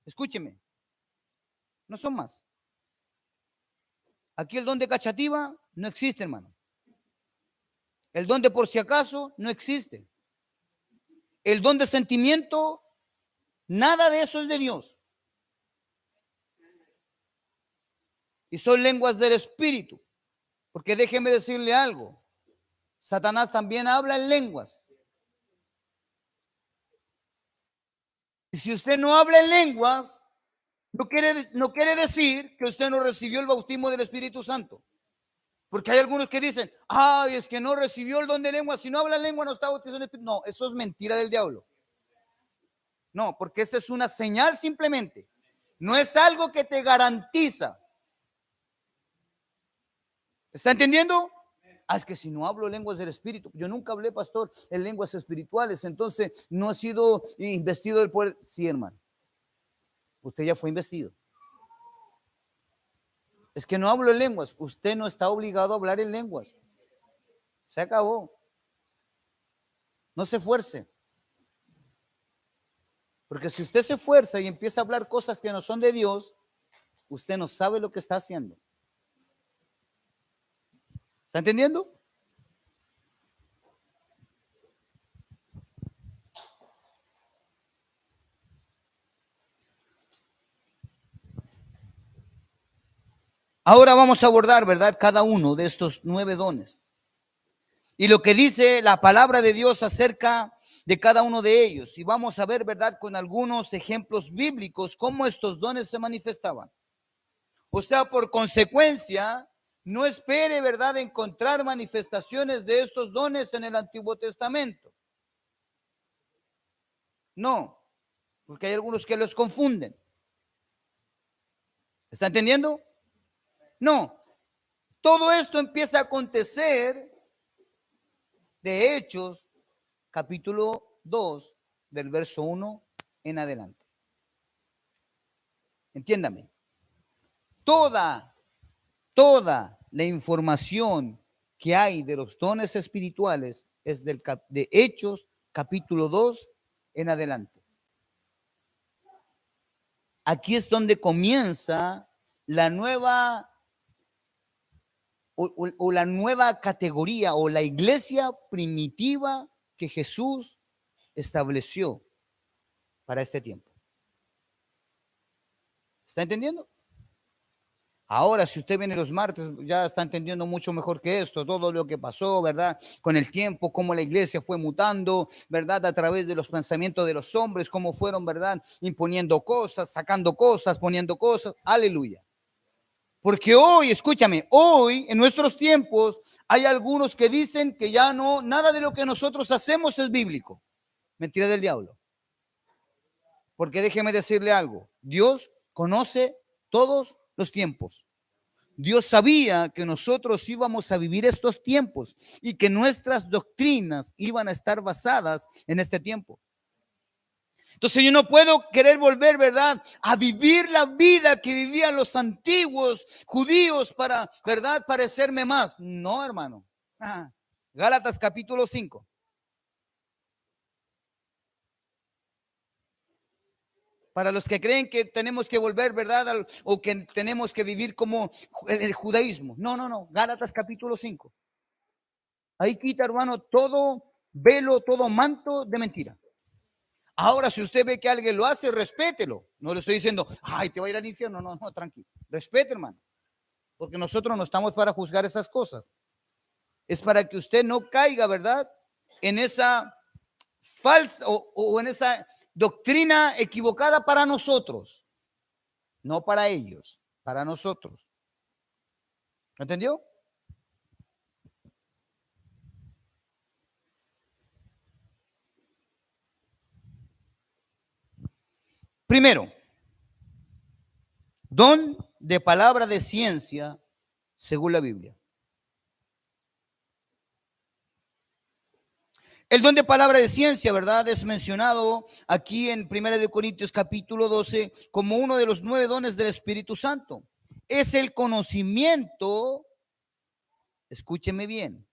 Escúcheme, no son más. Aquí el don de cachativa no existe, hermano. El don de por si acaso no existe. El don de sentimiento, nada de eso es de Dios. Y son lenguas del Espíritu. Porque déjeme decirle algo. Satanás también habla en lenguas. Y si usted no habla en lenguas, no quiere decir que usted no recibió el bautismo del Espíritu Santo. Porque hay algunos que dicen, ay, es que no recibió el don de lengua, si no habla lengua no está bautizado en el Espíritu. No, eso es mentira del diablo. No, porque esa es una señal simplemente. No es algo que te garantiza. ¿Está entendiendo? Es que si no hablo lenguas del Espíritu, yo nunca hablé, pastor, en lenguas espirituales, entonces no he sido investido del poder. Sí, hermano, usted ya fue investido. Es que no hablo en lenguas, usted no está obligado a hablar en lenguas. Se acabó. No se esfuerce. Porque si usted se esfuerza y empieza a hablar cosas que no son de Dios, usted no sabe lo que está haciendo. ¿Está entendiendo? Ahora vamos a abordar, ¿verdad? Cada uno de estos 9 dones. Y lo que dice la palabra de Dios acerca de cada uno de ellos. Y vamos a ver, ¿verdad? Con algunos ejemplos bíblicos cómo estos dones se manifestaban. O sea, por consecuencia, no espere, ¿verdad?, encontrar manifestaciones de estos dones en el Antiguo Testamento. No, porque hay algunos que los confunden. ¿Está entendiendo? No. Todo esto empieza a acontecer de Hechos, capítulo 2, del verso 1 en adelante. Entiéndame. Toda la información que hay de los dones espirituales es de Hechos, capítulo 2 en adelante. Aquí es donde comienza la nueva o la nueva categoría o la iglesia primitiva que Jesús estableció para este tiempo. ¿Está entendiendo? Ahora, si usted viene los martes, ya está entendiendo mucho mejor que esto, todo lo que pasó, ¿verdad? Con el tiempo, cómo la iglesia fue mutando, ¿verdad? A través de los pensamientos de los hombres, cómo fueron, ¿verdad? Imponiendo cosas, sacando cosas, poniendo cosas. Aleluya. Porque hoy, escúchame, hoy en nuestros tiempos hay algunos que dicen que ya no, nada de lo que nosotros hacemos es bíblico. Mentira del diablo. Porque déjeme decirle algo, Dios conoce todos los tiempos. Dios sabía que nosotros íbamos a vivir estos tiempos y que nuestras doctrinas iban a estar basadas en este tiempo. Entonces yo no puedo querer volver, ¿verdad?, a vivir la vida que vivían los antiguos judíos para, ¿verdad?, parecerme más. No, hermano. Gálatas capítulo 5. Para los que creen que tenemos que volver, ¿verdad?, o que tenemos que vivir como el judaísmo. No. Gálatas capítulo 5. Ahí quita, hermano, todo velo, todo manto de mentira. Ahora, si usted ve que alguien lo hace, respételo. No le estoy diciendo, ay, te va a ir al infierno. No, tranquilo. Respete, hermano. Porque nosotros no estamos para juzgar esas cosas. Es para que usted no caiga, ¿verdad?, en esa falsa o en esa doctrina equivocada para nosotros, no para ellos, para nosotros. ¿Entendió? Primero, don de palabra de ciencia según la Biblia. El don de palabra de ciencia, ¿verdad? Es mencionado aquí en 1 Corintios capítulo 12 como uno de los 9 dones del Espíritu Santo. Es el conocimiento, escúcheme bien,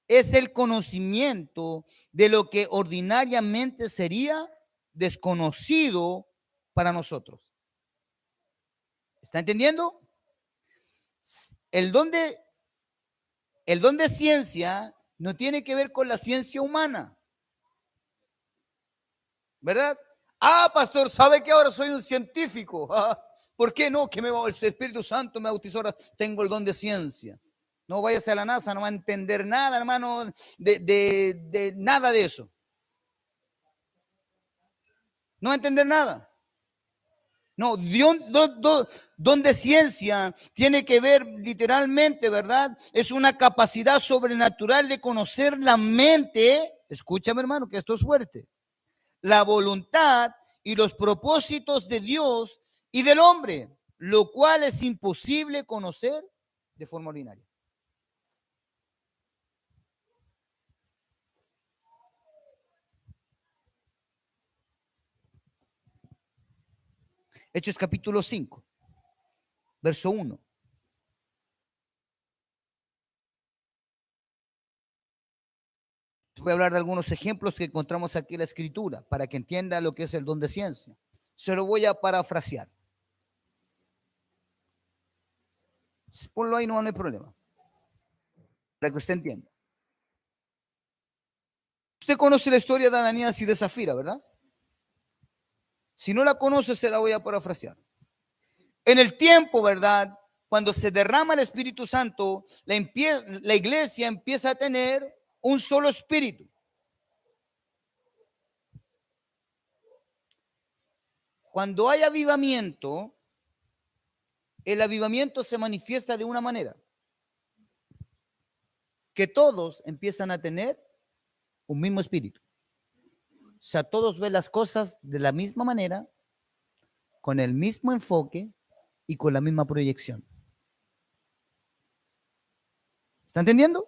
es el conocimiento de lo que ordinariamente sería desconocido para nosotros. ¿Está entendiendo? El don de ciencia no tiene que ver con la ciencia humana, ¿verdad? Ah, pastor, ¿sabe que ahora soy un científico? ¿Por qué no? Que el Espíritu Santo me bautizó, ahora tengo el don de ciencia. No vayas a la NASA, no va a entender nada, hermano, de nada de eso. No va a entender nada. No, don de ciencia tiene que ver literalmente, ¿verdad? Es una capacidad sobrenatural de conocer la mente. Escúchame, hermano, que esto es fuerte. La voluntad y los propósitos de Dios y del hombre, lo cual es imposible conocer de forma ordinaria. Hechos capítulo 5, verso 1. Voy a hablar de algunos ejemplos que encontramos aquí en la escritura para que entienda lo que es el don de ciencia. Se lo voy a parafrasear. Ponlo ahí, no hay problema. Para que usted entienda. Usted conoce la historia de Ananías y de Zafira, ¿verdad? Si no la conoce, se la voy a parafrasear. En el tiempo, ¿verdad? Cuando se derrama el Espíritu Santo, la iglesia empieza a tener un solo espíritu. Cuando hay avivamiento, el avivamiento se manifiesta de una manera. Que todos empiezan a tener un mismo espíritu. O sea, todos ven las cosas de la misma manera, con el mismo enfoque y con la misma proyección. ¿Está entendiendo?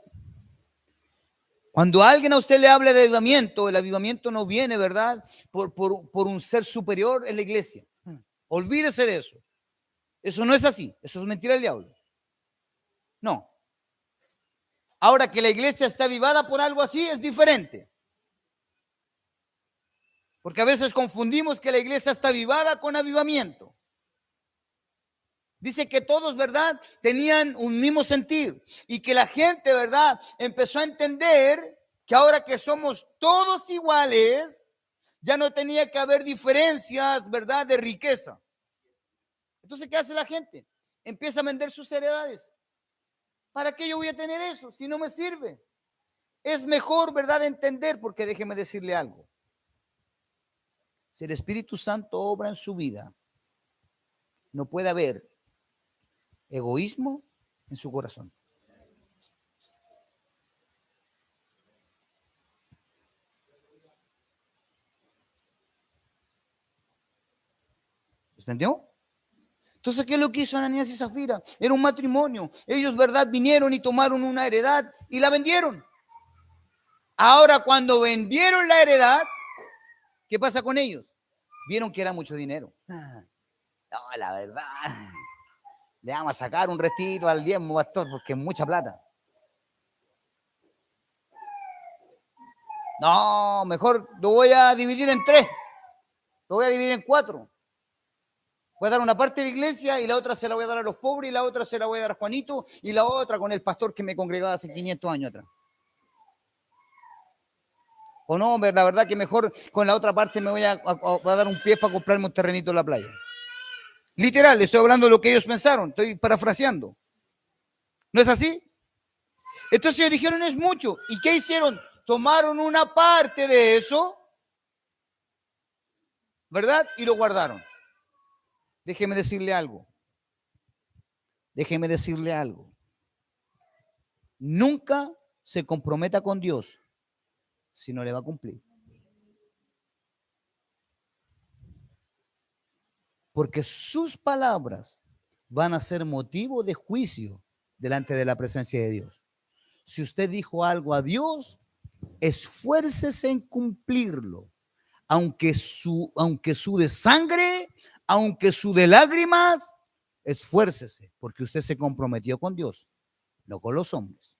Cuando alguien a usted le hable de avivamiento, el avivamiento no viene, ¿verdad? Por un ser superior en la iglesia. Olvídese de eso. Eso no es así. Eso es mentira del diablo. No. Ahora que la iglesia está avivada por algo así es diferente. Porque a veces confundimos que la iglesia está avivada con avivamiento. Dice que todos, ¿verdad? Tenían un mismo sentir y que la gente, ¿verdad? Empezó a entender que ahora que somos todos iguales, ya no tenía que haber diferencias, ¿verdad? De riqueza. Entonces, ¿qué hace la gente? Empieza a vender sus heredades. ¿Para qué yo voy a tener eso si no me sirve? Es mejor, ¿verdad? Entender, porque déjeme decirle algo. Si el Espíritu Santo obra en su vida, no puede haber egoísmo en su corazón. ¿Entendió? Entonces, ¿qué es lo que hizo Ananías y Zafira? Era un matrimonio. Ellos, ¿verdad? Vinieron y tomaron una heredad y la vendieron. Ahora, cuando vendieron la heredad, ¿qué pasa con ellos? Vieron que era mucho dinero. No, la verdad, le vamos a sacar un restito al diezmo, pastor, porque es mucha plata. No, mejor lo voy a dividir en 3. Lo voy a dividir en 4. Voy a dar una parte de la iglesia y la otra se la voy a dar a los pobres y la otra se la voy a dar a Juanito y la otra con el pastor que me congregaba hace 500 años atrás. O no, la verdad que mejor con la otra parte me voy a dar un pie para comprarme un terrenito en la playa. Literal, estoy hablando de lo que ellos pensaron, estoy parafraseando. ¿No es así? Entonces ellos dijeron es mucho. ¿Y qué hicieron? Tomaron una parte de eso ¿verdad? Y lo guardaron. Déjeme decirle algo. Déjeme decirle algo. Nunca se comprometa con Dios si no le va a cumplir. Porque sus palabras van a ser motivo de juicio delante de la presencia de Dios. Si usted dijo algo a Dios, esfuércese en cumplirlo, aunque su de sangre, aunque su de lágrimas, esfuércese, porque usted se comprometió con Dios, no con los hombres.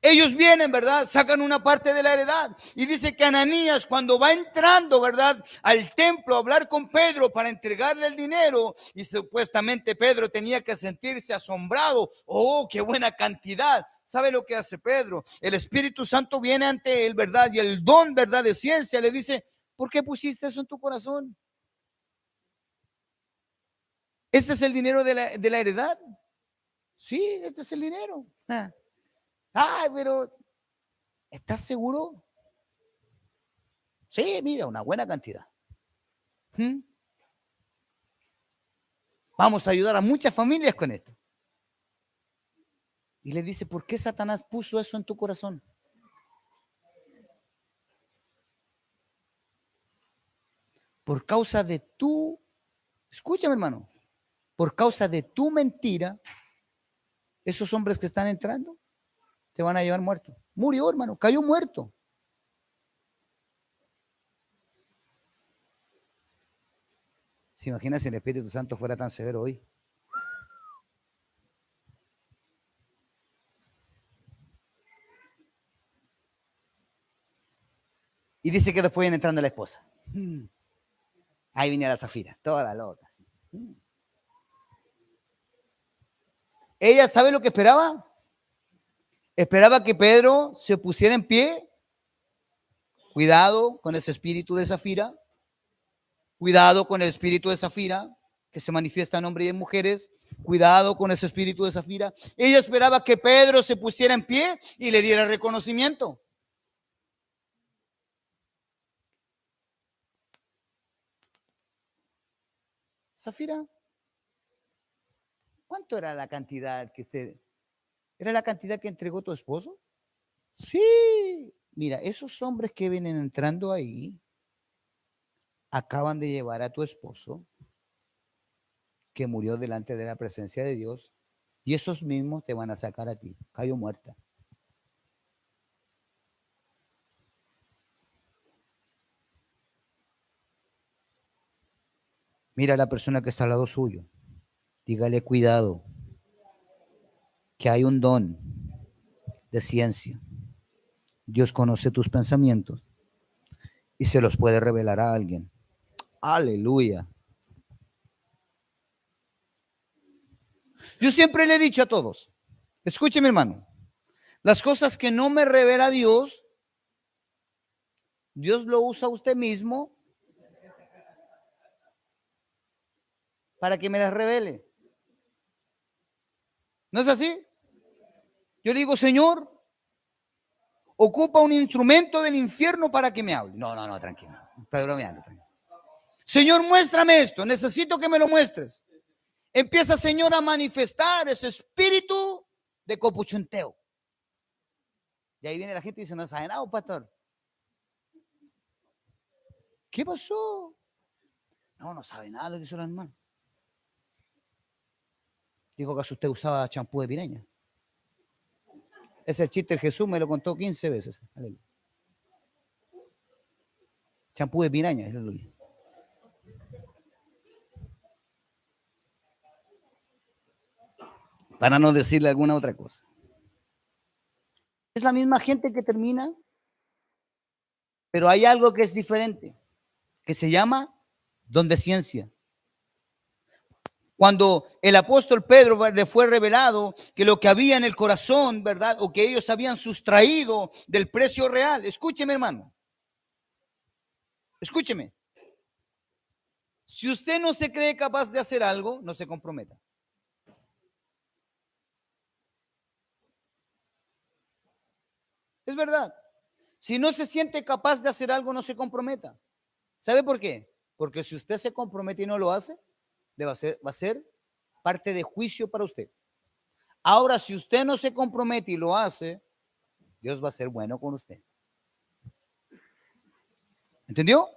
Ellos vienen, ¿verdad? Sacan una parte de la heredad. Y dice que Ananías, cuando va entrando, ¿verdad?, al templo a hablar con Pedro para entregarle el dinero, y supuestamente Pedro tenía que sentirse asombrado. Oh, qué buena cantidad. ¿Sabe lo que hace Pedro? El Espíritu Santo viene ante él, ¿verdad? Y el don, ¿verdad?, de ciencia le dice: ¿por qué pusiste eso en tu corazón? ¿Este es el dinero de la heredad? Sí, este es el dinero. Ay, pero ¿estás seguro? Sí, mira, una buena cantidad. Vamos a ayudar a muchas familias con esto. Y le dice: ¿por qué Satanás puso eso en tu corazón? Por causa de escúchame, hermano, por causa de tu mentira, esos hombres que están entrando te van a llevar muerto. Murió, hermano, cayó muerto. ¿Se imagina si el Espíritu Santo fuera tan severo hoy? Y dice que después viene entrando la esposa. Ahí viene la Zafira, toda loca. ¿Sí? Ella, ¿sabe lo que esperaba? Esperaba que Pedro se pusiera en pie. Cuidado con ese espíritu de Zafira. Cuidado con el espíritu de Zafira, que se manifiesta en hombres y en mujeres. Cuidado con ese espíritu de Zafira. Ella esperaba que Pedro se pusiera en pie y le diera reconocimiento. Zafira, ¿cuánto era la cantidad que ¿Era la cantidad que entregó tu esposo? Sí. Mira, esos hombres que vienen entrando ahí acaban de llevar a tu esposo, que murió delante de la presencia de Dios, y esos mismos te van a sacar a ti. Cayó muerta. Mira a la persona que está al lado suyo. Dígale: cuidado, que hay un don de ciencia. Dios conoce tus pensamientos y se los puede revelar a alguien. Aleluya. Yo siempre le he dicho a todos, escúcheme, hermano, las cosas que no me revela Dios, Dios lo usa a usted mismo para que me las revele. ¿No es así? Yo le digo: Señor, ocupa un instrumento del infierno para que me hable. No, tranquilo. Estoy bromeando. Tranquilo. Señor, muéstrame esto. Necesito que me lo muestres. Empieza, Señor, a manifestar ese espíritu de copuchunteo. Y ahí viene la gente y dice: no sabe nada, pastor. ¿Qué pasó? No sabe nada de lo que hizo el hermano. Dijo que usted usaba champú de piraña. Es el chiste de Jesús, me lo contó 15 veces. Aleluya. Champú de piraña, aleluya. Para no decirle alguna otra cosa. Es la misma gente que termina, pero hay algo que es diferente, que se llama don de ciencia. Cuando el apóstol Pedro le fue revelado que lo que había en el corazón, ¿verdad? O que ellos habían sustraído del precio real. Escúcheme, hermano. Escúcheme. Si usted no se cree capaz de hacer algo, no se comprometa. Es verdad. Si no se siente capaz de hacer algo, no se comprometa. ¿Sabe por qué? Porque si usted se compromete y no lo hace, va a ser parte de juicio para usted. Ahora, si usted no se compromete y lo hace, Dios va a ser bueno con usted. ¿Entendió?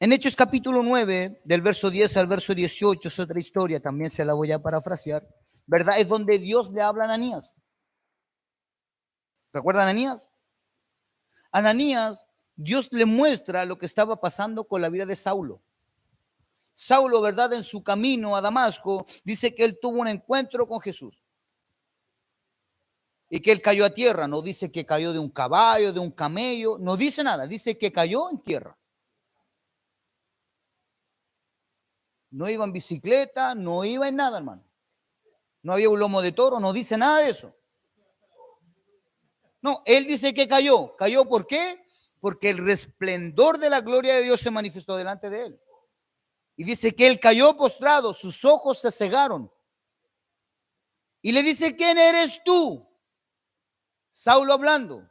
En Hechos capítulo 9, del verso 10 al verso 18, es otra historia, también se la voy a parafrasear, ¿verdad? Es donde Dios le habla a Ananías. ¿Recuerdan a Ananías? Ananías, Dios le muestra lo que estaba pasando con la vida de Saulo. Saulo, ¿verdad? En su camino a Damasco, dice que él tuvo un encuentro con Jesús. Y que él cayó a tierra, no dice que cayó de un caballo, de un camello, no dice nada, dice que cayó en tierra. No iba en bicicleta, no iba en nada, hermano. No había un lomo de toro, no dice nada de eso. No, él dice que cayó. ¿Cayó por qué? Porque el resplendor de la gloria de Dios se manifestó delante de él. Y dice que él cayó postrado, sus ojos se cegaron. Y le dice, ¿quién eres tú? Saulo hablando.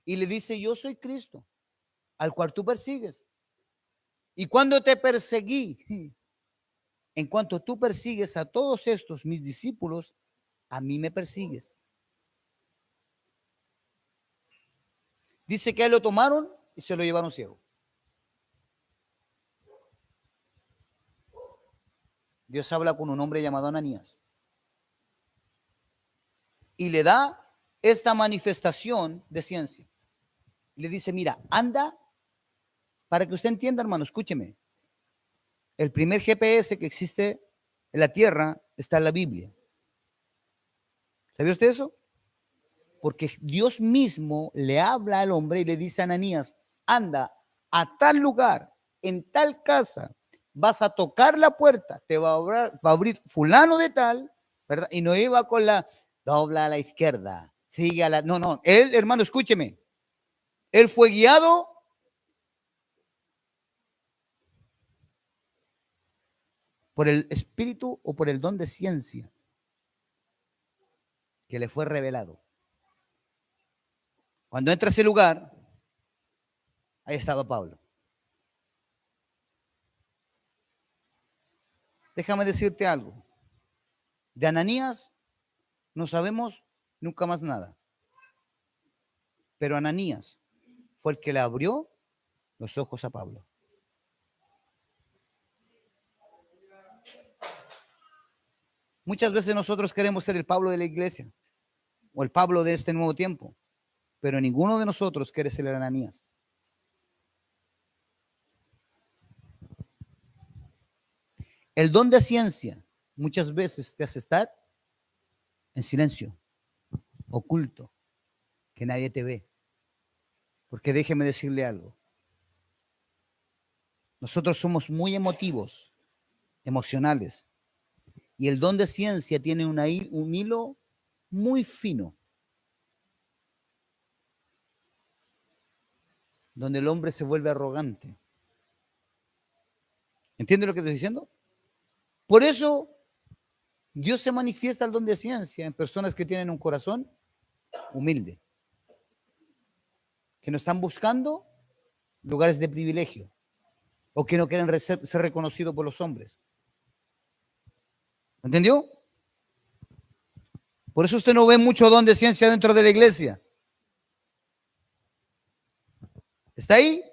Y le dice, yo soy Cristo, al cual tú persigues. Y cuando te perseguí, en cuanto tú persigues a todos estos mis discípulos, a mí me persigues. Dice que a él lo tomaron y se lo llevaron ciego. Dios habla con un hombre llamado Ananías y le da esta manifestación de ciencia. Le dice, mira, anda, para que usted entienda, hermano, escúcheme. El primer GPS que existe en la tierra está en la Biblia. ¿Sabía usted eso? Porque Dios mismo le habla al hombre y le dice a Ananías, anda a tal lugar, en tal casa, vas a tocar la puerta, te va a abrir fulano de tal, ¿verdad? Y no iba con la dobla a la izquierda, sigue a la... No, no, él, hermano, escúcheme, él fue guiado por el espíritu o por el don de ciencia que le fue revelado. Cuando entra a ese lugar, ahí estaba Pablo. Déjame decirte algo. De Ananías no sabemos nunca más nada. Pero Ananías fue el que le abrió los ojos a Pablo. Muchas veces nosotros queremos ser el Pablo de la iglesia o el Pablo de este nuevo tiempo, pero ninguno de nosotros quiere ser el Ananías. El don de ciencia muchas veces te hace estar en silencio, oculto, que nadie te ve. Porque déjeme decirle algo. Nosotros somos muy emotivos, emocionales. Y el don de ciencia tiene un hilo muy fino, donde el hombre se vuelve arrogante. ¿Entiende lo que estoy diciendo? Por eso Dios se manifiesta el don de ciencia en personas que tienen un corazón humilde, que no están buscando lugares de privilegio o que no quieren ser reconocidos por los hombres. ¿Entendió? Por eso usted no ve mucho don de ciencia dentro de la iglesia. ¿Está ahí?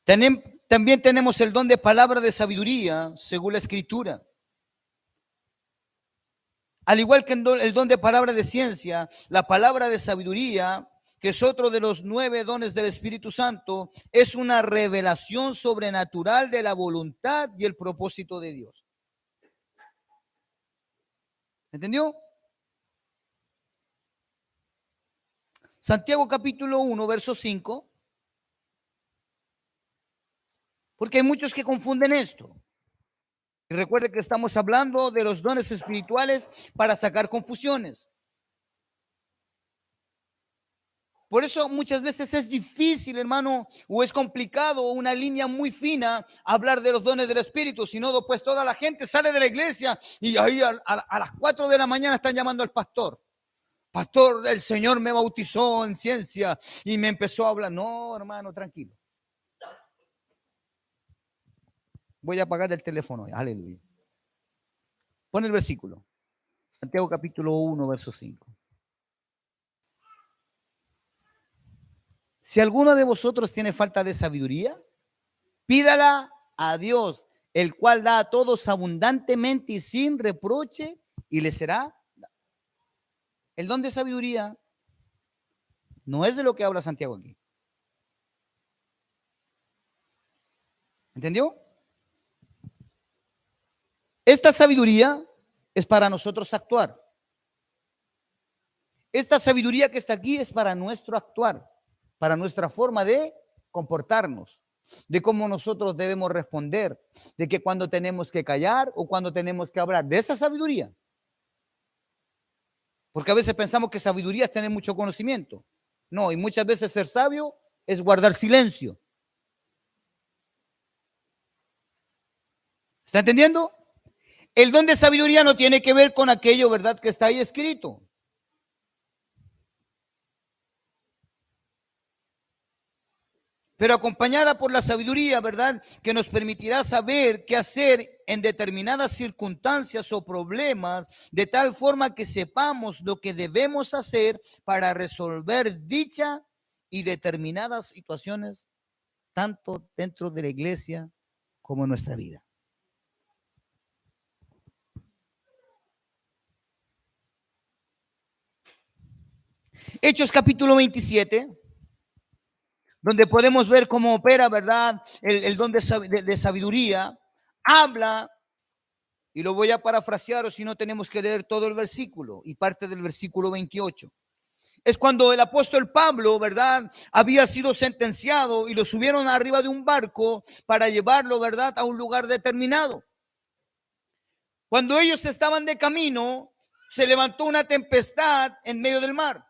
También tenemos el don de palabra de sabiduría, según la Escritura. Al igual que el don de palabra de ciencia, la palabra de sabiduría, que es otro de los 9 dones del Espíritu Santo, es una revelación sobrenatural de la voluntad y el propósito de Dios. ¿Entendió? Santiago capítulo 1, verso 5. Porque hay muchos que confunden esto. Y recuerde que estamos hablando de los dones espirituales para sacar confusiones. Por eso muchas veces es difícil, hermano, o es complicado, una línea muy fina hablar de los dones del Espíritu. Si no, pues toda la gente sale de la iglesia y ahí a las 4 de la mañana están llamando al pastor. Pastor, el Señor me bautizó en ciencia y me empezó a hablar. No, hermano, tranquilo. Voy a apagar el teléfono. Aleluya. Pon el versículo. Santiago capítulo 1, verso 5. Si alguno de vosotros tiene falta de sabiduría, pídala a Dios, el cual da a todos abundantemente y sin reproche, y le será. El don de sabiduría no es de lo que habla Santiago aquí. ¿Entendió? Esta sabiduría es para nosotros actuar. Esta sabiduría que está aquí es para nuestro actuar, para nuestra forma de comportarnos, de cómo nosotros debemos responder, de que cuando tenemos que callar o cuando tenemos que hablar, de esa sabiduría. Porque a veces pensamos que sabiduría es tener mucho conocimiento. No, y muchas veces ser sabio es guardar silencio. ¿Está entendiendo? El don de sabiduría no tiene que ver con aquello, ¿verdad?, que está ahí escrito. Pero acompañada por la sabiduría, ¿verdad?, que nos permitirá saber qué hacer en determinadas circunstancias o problemas, de tal forma que sepamos lo que debemos hacer para resolver dicha y determinadas situaciones, tanto dentro de la iglesia como en nuestra vida. Hechos capítulo 27, donde podemos ver cómo opera, ¿verdad?, el don de sabiduría, habla, y lo voy a parafrasear, o si no tenemos que leer todo el versículo y parte del versículo 28. Es cuando el apóstol Pablo, ¿verdad?, había sido sentenciado y lo subieron arriba de un barco para llevarlo, ¿verdad?, a un lugar determinado. Cuando ellos estaban de camino, se levantó una tempestad en medio del mar.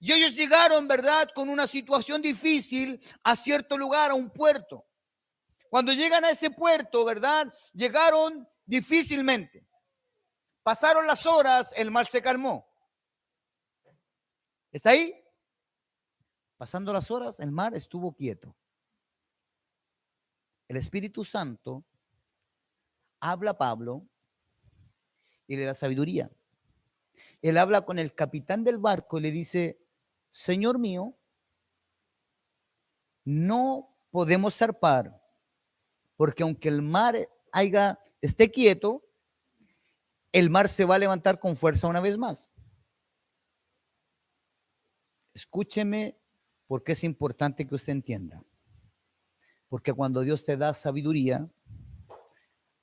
Y ellos llegaron, ¿verdad?, con una situación difícil a cierto lugar, a un puerto. Cuando llegan a ese puerto, ¿verdad?, llegaron difícilmente. Pasaron las horas, el mar se calmó. ¿Está ahí? Pasando las horas, el mar estuvo quieto. El Espíritu Santo habla a Pablo y le da sabiduría. Él habla con el capitán del barco y le dice: Señor mío, no podemos zarpar, porque aunque el mar esté quieto, el mar se va a levantar con fuerza una vez más. Escúcheme, porque es importante que usted entienda. Porque cuando Dios te da sabiduría,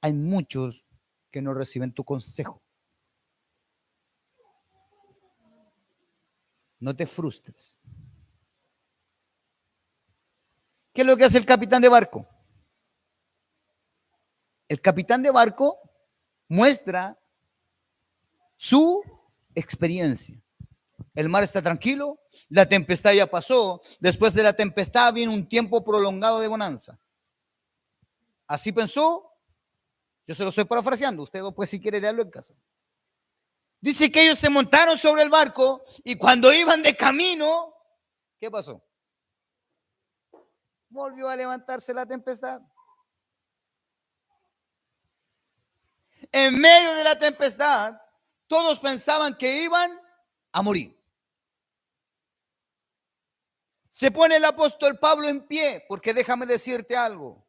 hay muchos que no reciben tu consejo. No te frustres. ¿Qué es lo que hace el capitán de barco? El capitán de barco muestra su experiencia. El mar está tranquilo, la tempestad ya pasó, después de la tempestad viene un tiempo prolongado de bonanza. Así pensó, yo se lo estoy parafraseando, usted pues si quiere leerlo en casa. Dice que ellos se montaron sobre el barco y cuando iban de camino, ¿qué pasó? Volvió a levantarse la tempestad. En medio de la tempestad, todos pensaban que iban a morir. Se pone el apóstol Pablo en pie, porque déjame decirte algo.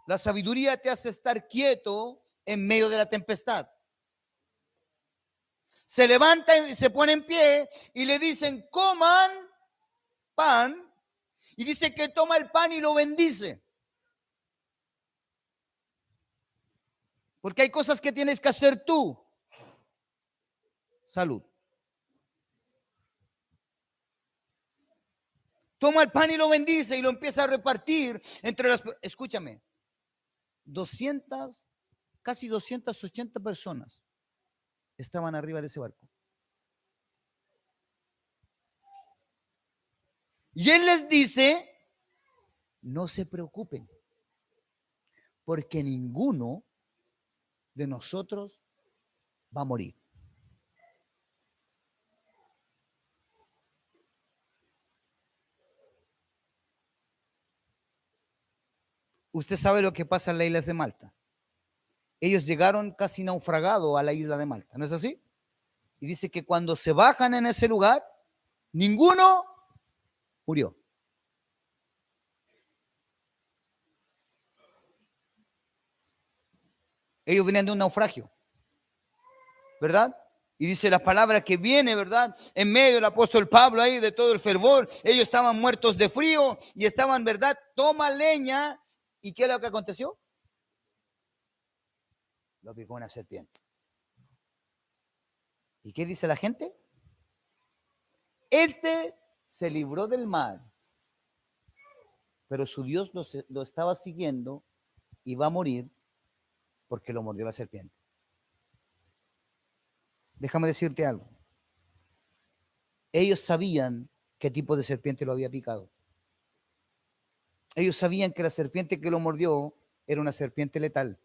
La sabiduría te hace estar quieto en medio de la tempestad. Se levanta y se pone en pie y le dicen: coman pan. Y dice que toma el pan y lo bendice. Porque hay cosas que tienes que hacer tú. Salud. Toma el pan y lo bendice y lo empieza a repartir entre las... Escúchame. 200, casi 280 personas estaban arriba de ese barco. Y él les dice, no se preocupen, porque ninguno de nosotros va a morir. Usted sabe lo que pasa en las islas de Malta. Ellos llegaron casi naufragados a la isla de Malta, ¿no es así? Y dice que cuando se bajan en ese lugar, ninguno murió. Ellos venían de un naufragio, ¿verdad? Y dice las palabras que viene, ¿verdad? En medio del apóstol Pablo ahí, de todo el fervor, ellos estaban muertos de frío y estaban, ¿verdad? Toma leña. ¿Y qué es lo que aconteció? Lo picó una serpiente. ¿Y qué dice la gente? Este se libró del mal, pero su Dios lo estaba siguiendo y va a morir porque lo mordió la serpiente. Déjame decirte algo. Ellos sabían qué tipo de serpiente lo había picado. Ellos sabían que la serpiente que lo mordió era una serpiente letal.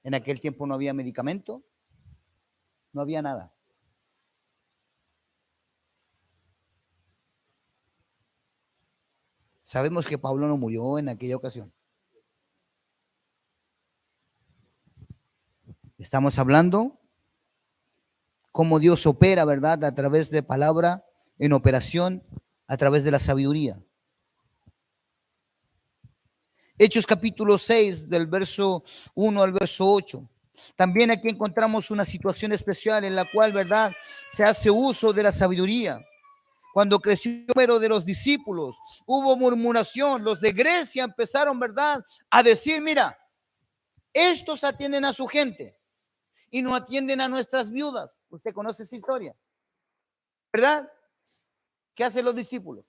En aquel tiempo no había medicamento, no había nada. Sabemos que Pablo no murió en aquella ocasión. Estamos hablando cómo Dios opera, ¿verdad? A través de palabra, en operación, a través de la sabiduría. Hechos capítulo 6, del verso 1 al verso 8. También aquí encontramos una situación especial en la cual, ¿verdad?, se hace uso de la sabiduría. Cuando creció el número de los discípulos, hubo murmuración. Los de Grecia empezaron, ¿verdad?, a decir, mira, estos atienden a su gente y no atienden a nuestras viudas. Usted conoce esa historia, ¿verdad? ¿Qué hacen los discípulos?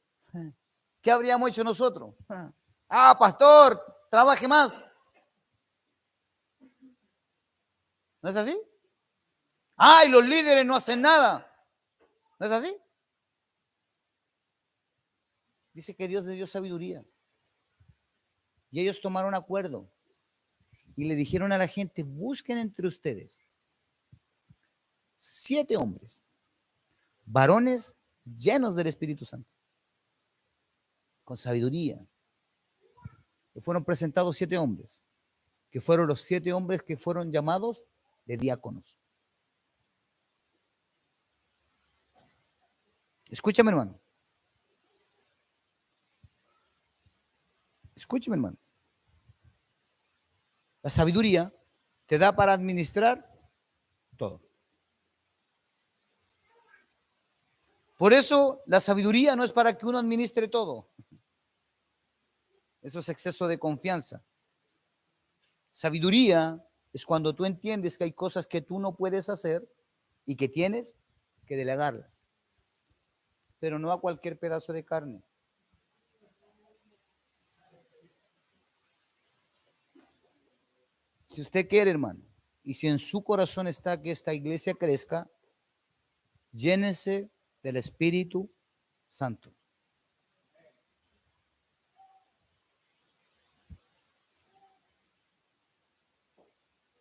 ¿Qué habríamos hecho nosotros? Ah, pastor, trabaje más. ¿No es así? Ay, los líderes no hacen nada. ¿No es así? Dice que Dios les dio sabiduría. Y ellos tomaron acuerdo y le dijeron a la gente, busquen entre ustedes 7 hombres, varones llenos del Espíritu Santo, con sabiduría. Y fueron presentados 7 hombres, que fueron los 7 hombres que fueron llamados de diáconos. Escúchame, hermano. Escúchame, hermano. La sabiduría te da para administrar todo. Por eso la sabiduría no es para que uno administre todo. Eso es exceso de confianza. Sabiduría es cuando tú entiendes que hay cosas que tú no puedes hacer y que tienes que delegarlas. Pero no a cualquier pedazo de carne. Si usted quiere, hermano, y si en su corazón está que esta iglesia crezca, llénese del Espíritu Santo.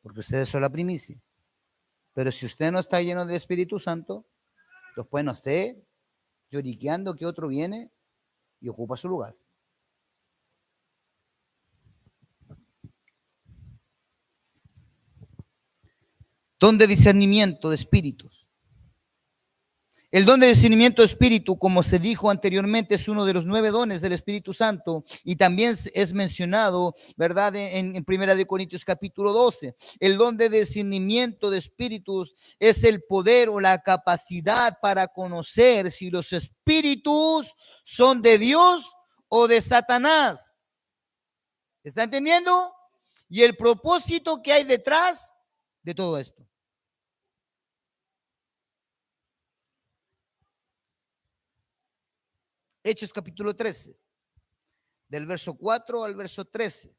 Porque ustedes son la primicia. Pero si usted no está lleno del Espíritu Santo, después no esté lloriqueando que otro viene y ocupa su lugar. Don de discernimiento de espíritus. El don de discernimiento de espíritu, como se dijo anteriormente, es uno de los 9 dones del Espíritu Santo y también es mencionado, ¿verdad?, en Primera de Corintios capítulo 12. El don de discernimiento de espíritus es el poder o la capacidad para conocer si los espíritus son de Dios o de Satanás. ¿Está entendiendo? Y el propósito que hay detrás de todo esto. Hechos capítulo 13, del verso 4 al verso 13.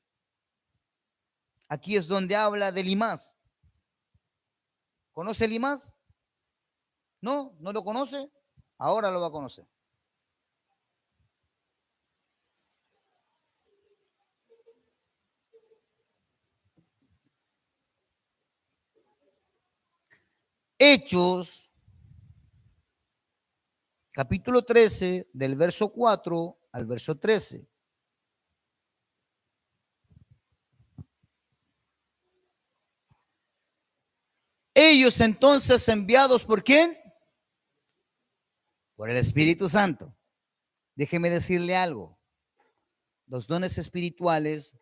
Aquí es donde habla de Elimas. ¿Conoce Elimas? ¿No? ¿No lo conoce? Ahora lo va a conocer. Hechos, capítulo 13, del verso 4 al verso 13. Ellos entonces enviados ¿por quién? Por el Espíritu Santo. Déjeme decirle algo. Los dones espirituales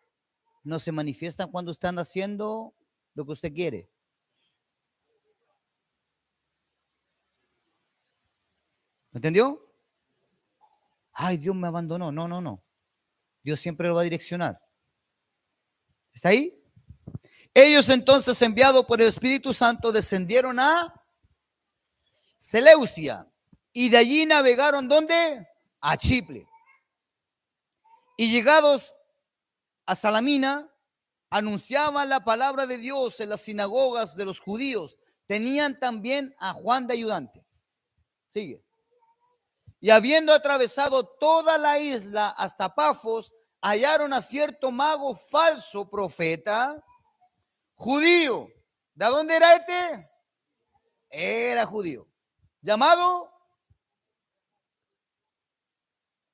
no se manifiestan cuando están haciendo lo que usted quiere. ¿Me entendió? Ay, Dios me abandonó. No, no, no. Dios siempre lo va a direccionar. ¿Está ahí? Ellos entonces, enviados por el Espíritu Santo, descendieron a Seleucia y de allí navegaron ¿dónde? A Chipre. Y llegados a Salamina, anunciaban la palabra de Dios en las sinagogas de los judíos. Tenían también a Juan de ayudante. Sigue. Y habiendo atravesado toda la isla hasta Pafos, hallaron a cierto mago falso profeta, judío. ¿De dónde era este? Era judío. Llamado,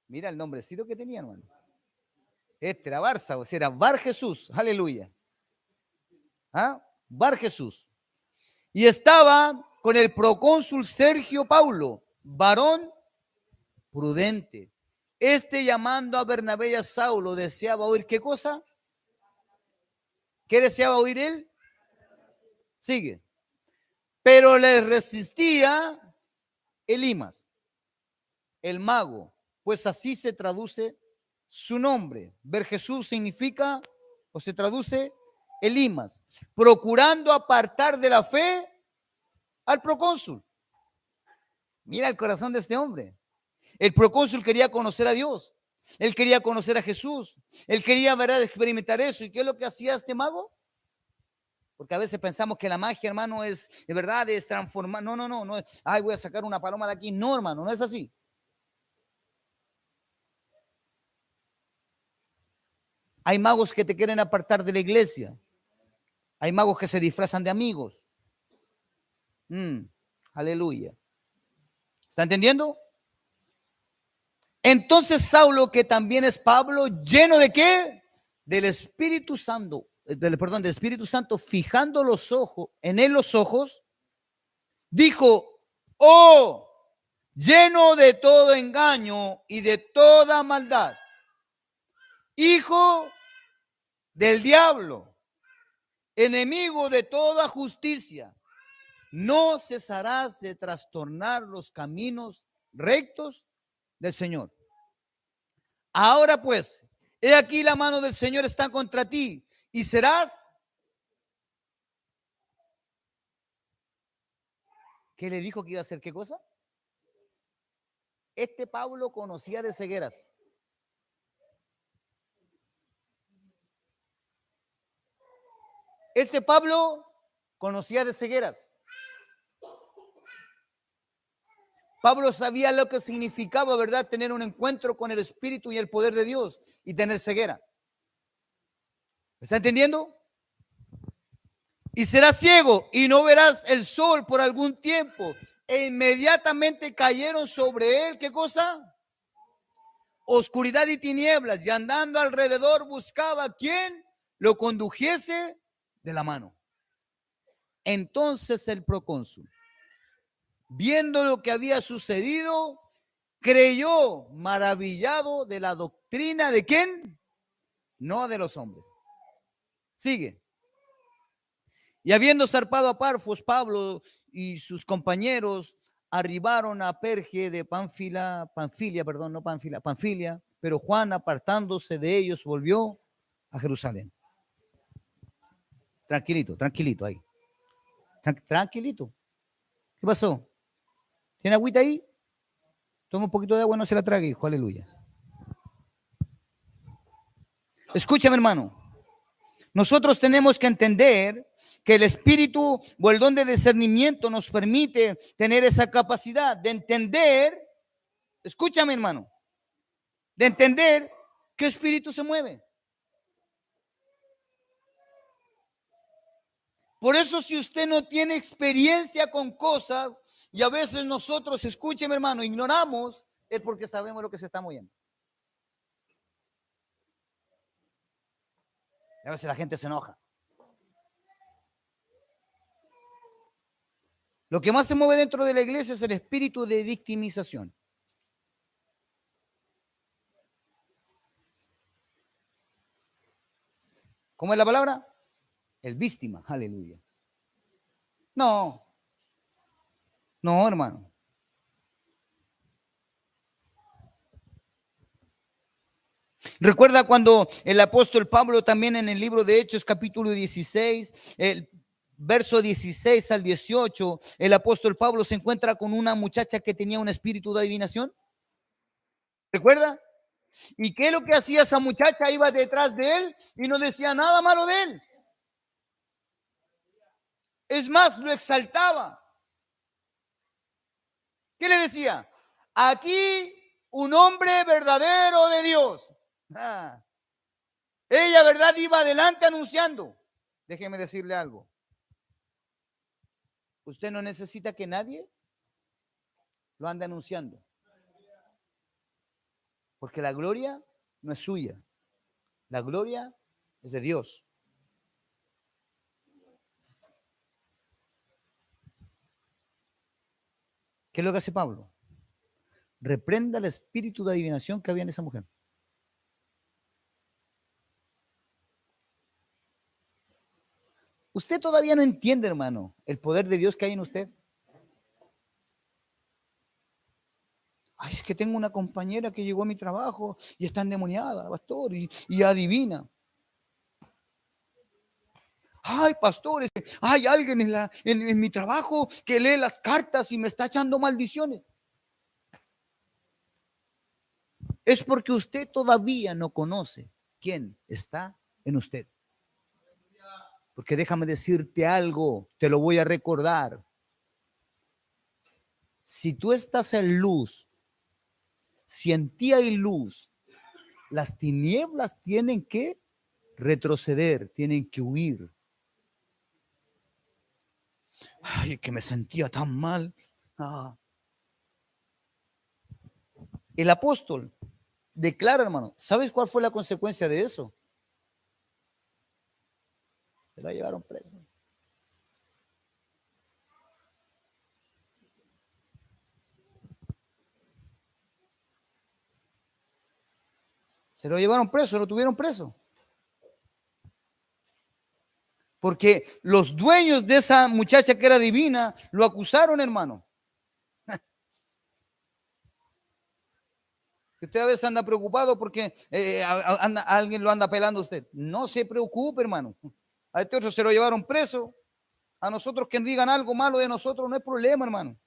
mira el nombrecito que tenía, hermano. Este era Barça, o sea, era Bar Jesús, aleluya. ¿Ah? Bar Jesús. Y estaba con el procónsul Sergio Paulo, varón prudente. Este, llamando a Bernabé y a Saulo, deseaba oír ¿qué cosa? ¿Qué deseaba oír él? Sigue. Pero le resistía Elimas, el mago, pues así se traduce su nombre. Ver Jesús significa, o se traduce, Elimas, procurando apartar de la fe al procónsul. Mira el corazón de este hombre. El procónsul quería conocer a Dios. Él quería conocer a Jesús. Él quería, ¿verdad?, experimentar eso. ¿Y qué es lo que hacía este mago? Porque a veces pensamos que la magia, hermano, es de verdad, es transformar. No, no, no, no es, ay, voy a sacar una paloma de aquí. No, hermano, no es así. Hay magos que te quieren apartar de la iglesia. Hay magos que se disfrazan de amigos. Aleluya. ¿Está entendiendo? Entonces Saulo, que también es Pablo, lleno de ¿qué? Del Espíritu Santo, del Espíritu Santo, fijando los ojos, en él los ojos, dijo, oh, lleno de todo engaño y de toda maldad, hijo del diablo, enemigo de toda justicia, no cesarás de trastornar los caminos rectos del Señor. Ahora pues, he aquí la mano del Señor está contra ti y serás. ¿Qué le dijo que iba a hacer? ¿Qué cosa? Este Pablo conocía de cegueras. Este Pablo conocía de cegueras. Pablo sabía lo que significaba, ¿verdad?, tener un encuentro con el Espíritu y el poder de Dios y tener ceguera. ¿Está entendiendo? Y serás ciego y no verás el sol por algún tiempo. E inmediatamente cayeron sobre él, ¿qué cosa? Oscuridad y tinieblas, y andando alrededor buscaba a quien lo condujese de la mano. Entonces el procónsul, viendo lo que había sucedido, creyó maravillado de la doctrina de ¿quién? No de los hombres. Sigue. Y habiendo zarpado a Pafos, Pablo y sus compañeros arribaron a Perge de Panfilia, pero Juan, apartándose de ellos, volvió a Jerusalén. Tranquilito, tranquilito ahí. Tranquilito. ¿Qué pasó? ¿Tiene agüita ahí? Toma un poquito de agua, no se la trague, hijo, aleluya. Escúchame, hermano. Nosotros tenemos que entender que el espíritu o el don de discernimiento nos permite tener esa capacidad de entender, escúchame, hermano, de entender qué espíritu se mueve. Por eso si usted no tiene experiencia con cosas y a veces nosotros, escúcheme hermano, ignoramos, es porque sabemos lo que se está moviendo. A veces la gente se enoja. Lo que más se mueve dentro de la iglesia es el espíritu de victimización. ¿Cómo es la palabra? El víctima, aleluya. No, no, hermano. Recuerda cuando el apóstol Pablo también en el libro de Hechos capítulo 16, el verso 16 al 18, el apóstol Pablo se encuentra con una muchacha que tenía un espíritu de adivinación. ¿Recuerda? ¿Y qué es lo que hacía esa muchacha? Iba detrás de él y no decía nada malo de él. Es más, lo exaltaba. ¿Qué le decía? Aquí un hombre verdadero de Dios. Ah. Ella, ¿verdad? Iba adelante anunciando. Déjeme decirle algo. Usted no necesita que nadie lo ande anunciando. Porque la gloria no es suya. La gloria es de Dios. ¿Qué es lo que hace Pablo? Reprenda el espíritu de adivinación que había en esa mujer. Usted todavía no entiende, hermano, el poder de Dios que hay en usted. Ay, es que tengo una compañera que llegó a mi trabajo y está endemoniada, pastor, y adivina. Ay, pastor, hay alguien en mi trabajo que lee las cartas y me está echando maldiciones. Es porque usted todavía no conoce quién está en usted. Porque déjame decirte algo, te lo voy a recordar. Si tú estás en luz, si en ti hay luz, las tinieblas tienen que retroceder, tienen que huir. Ay, que me sentía tan mal. Ah. El apóstol declara, hermano, ¿sabes cuál fue la consecuencia de eso? Se la llevaron preso. Se lo llevaron preso, lo tuvieron preso. Porque los dueños de esa muchacha que era divina lo acusaron, hermano. Usted a veces anda preocupado porque alguien lo anda pelando a usted. No se preocupe, hermano. A este otro se lo llevaron preso. A nosotros que digan algo malo de nosotros no hay problema, hermano.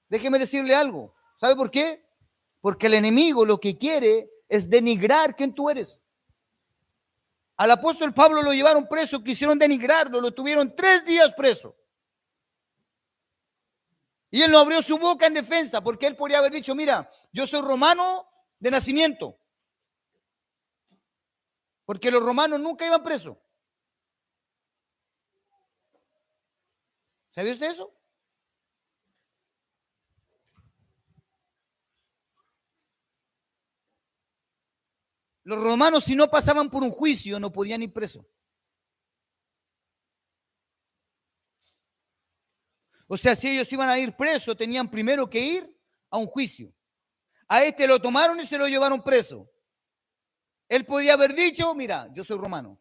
Déjeme decirle algo. ¿Sabe por qué? Porque el enemigo lo que quiere es denigrar quién tú eres. Al apóstol Pablo lo llevaron preso, quisieron denigrarlo, lo tuvieron 3 días preso. Y él no abrió su boca en defensa, porque él podría haber dicho, mira, yo soy romano de nacimiento. Porque los romanos nunca iban presos. ¿Sabía usted eso? Los romanos, si no pasaban por un juicio, no podían ir presos. O sea, si ellos iban a ir presos, tenían primero que ir a un juicio. A este lo tomaron y se lo llevaron preso. Él podía haber dicho, mira, yo soy romano.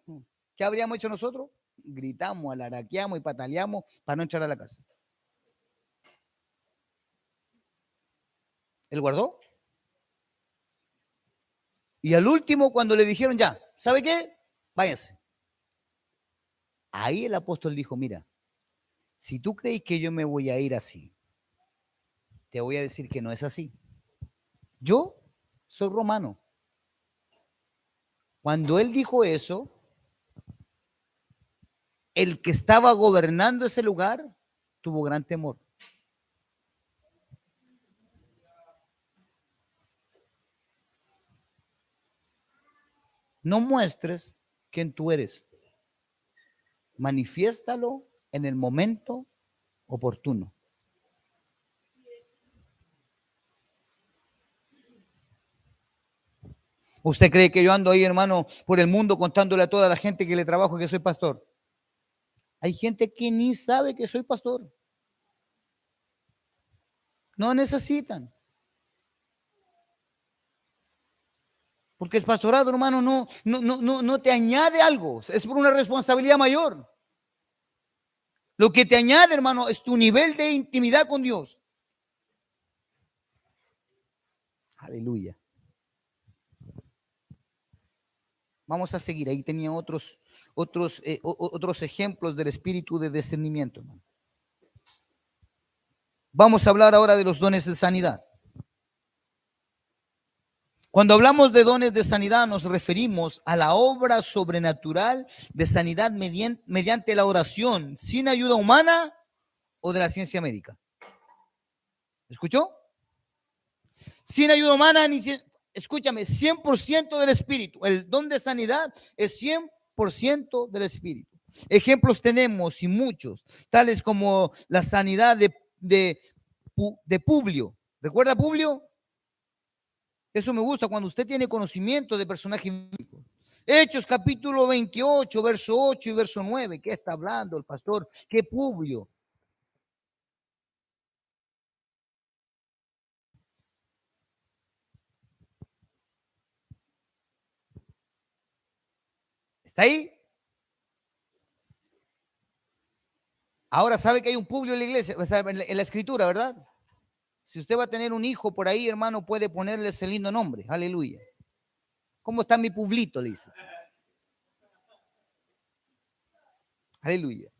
¿Qué habríamos hecho nosotros? Gritamos, alaraqueamos y pataleamos para no entrar a la cárcel. Él guardó. Y al último, cuando le dijeron ya, ¿sabe qué? Váyase. Ahí el apóstol dijo, mira, si tú crees que yo me voy a ir así, te voy a decir que no es así. Yo soy romano. Cuando él dijo eso, el que estaba gobernando ese lugar tuvo gran temor. No muestres quién tú eres. Manifiéstalo en el momento oportuno. ¿Usted cree que yo ando ahí, hermano, por el mundo contándole a toda la gente que le trabajo que soy pastor? Hay gente que ni sabe que soy pastor. No necesitan. Porque el pastorado, hermano, no te añade algo. Es por una responsabilidad mayor. Lo que te añade, hermano, es tu nivel de intimidad con Dios. Aleluya. Vamos a seguir. Ahí tenía otros ejemplos del espíritu de discernimiento, hermano. Vamos a hablar ahora de los dones de sanidad. Cuando hablamos de dones de sanidad nos referimos a la obra sobrenatural de sanidad mediante la oración, sin ayuda humana o de la ciencia médica. ¿Escuchó? Sin ayuda humana, escúchame, 100% del Espíritu. El don de sanidad es 100% del Espíritu. Ejemplos tenemos y muchos, tales como la sanidad de Publio. ¿Recuerda Publio? Eso me gusta cuando usted tiene conocimiento de personajes bíblicos. Hechos capítulo 28, verso 8 y verso 9. ¿Qué está hablando el pastor? ¿Qué Publio? ¿Está ahí? Ahora sabe que hay un Publio en la iglesia, en la escritura, ¿verdad? Si usted va a tener un hijo por ahí, hermano, puede ponerle ese lindo nombre. Aleluya. ¿Cómo está mi Publito? Le dice. Aleluya.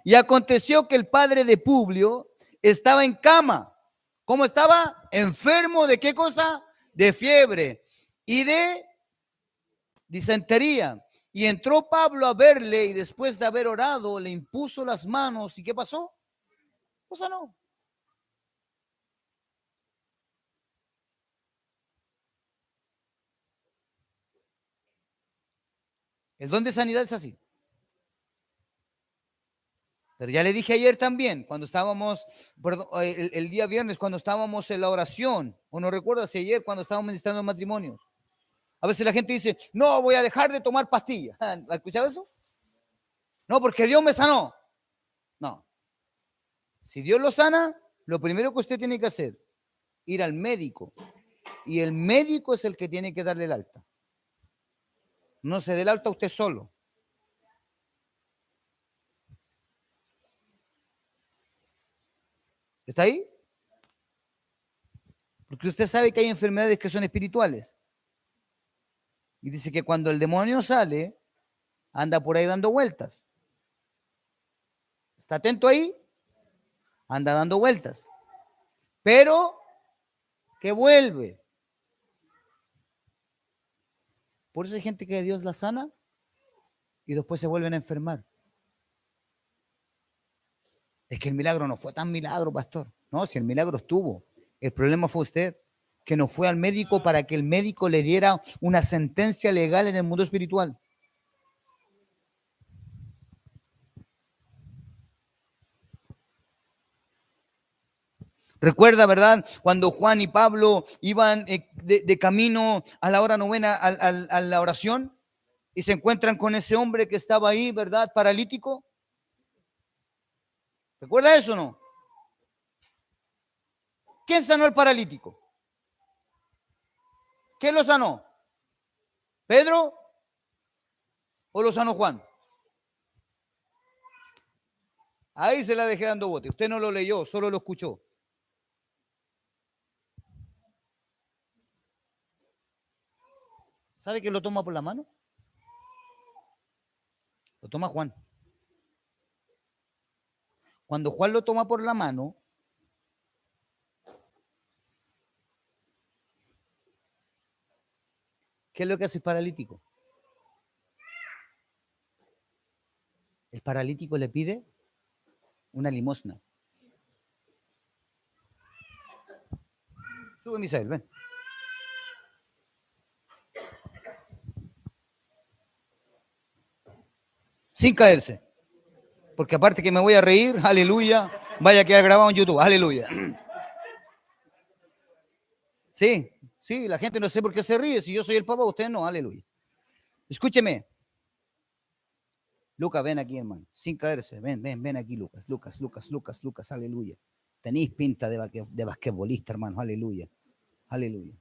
Y aconteció que el padre de Publio estaba en cama. ¿Cómo estaba? Enfermo de qué cosa? De fiebre y de disentería. Y entró Pablo a verle y después de haber orado le impuso las manos. ¿Y qué pasó? Pues no. El don de sanidad es así. Pero ya le dije ayer también, cuando estábamos, perdón, el día viernes, cuando estábamos en la oración, o no recuerdo si ayer, cuando estábamos ministrando matrimonios. A veces la gente dice, no, voy a dejar de tomar pastillas. ¿Ha escuchado eso? No, porque Dios me sanó. No. Si Dios lo sana, lo primero que usted tiene que hacer, ir al médico. Y el médico es el que tiene que darle el alta. No se dé el alta usted solo. ¿Está ahí? Porque usted sabe que hay enfermedades que son espirituales. Y dice que cuando el demonio sale, anda por ahí dando vueltas. ¿Está atento ahí? Anda dando vueltas. Pero que vuelve. Por eso hay gente que Dios la sana y después se vuelven a enfermar. Es que el milagro no fue tan milagro, pastor. No, si el milagro estuvo. El problema fue usted, que no fue al médico para que el médico le diera una sentencia legal en el mundo espiritual. Recuerda, ¿verdad? Cuando Juan y Pablo iban de camino a la hora novena a la oración y se encuentran con ese hombre que estaba ahí, ¿verdad? Paralítico. ¿Recuerda eso o no? ¿Quién sanó al paralítico? ¿Quién lo sanó? ¿Pedro o lo sanó Juan? Ahí se la dejé dando bote. Usted no lo leyó, solo lo escuchó. ¿Sabe quién lo toma por la mano? Lo toma Juan. Cuando Juan lo toma por la mano, ¿qué es lo que hace el paralítico? El paralítico le pide una limosna. Sube, Misael, ven. Sin caerse. Porque aparte que me voy a reír, aleluya, vaya a quedar grabado en YouTube, aleluya. Sí, sí, la gente no sé por qué se ríe. Si yo soy el Papa, usted no, aleluya. Escúcheme. Lucas, ven aquí, hermano, sin caerse. Ven aquí, Lucas, aleluya. Tenéis pinta de basquetbolista, hermano, aleluya, aleluya.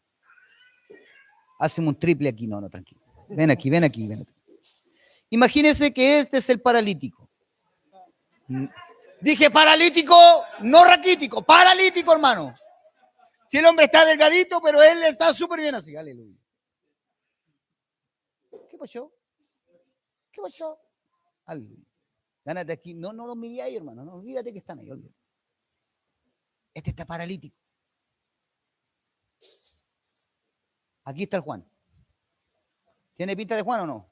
Hacemos un triple aquí, no, tranquilo. Ven aquí. Imagínese que este es el paralítico. Dije paralítico, no raquítico, paralítico, hermano. Si el hombre está delgadito, pero él está súper bien así, aleluya. ¿Qué pasó? Aleluya. Gánate aquí. No los miré ahí, hermano. No, olvídate que están ahí, olvídate. Este está paralítico. Aquí está el Juan. ¿Tiene pinta de Juan o no?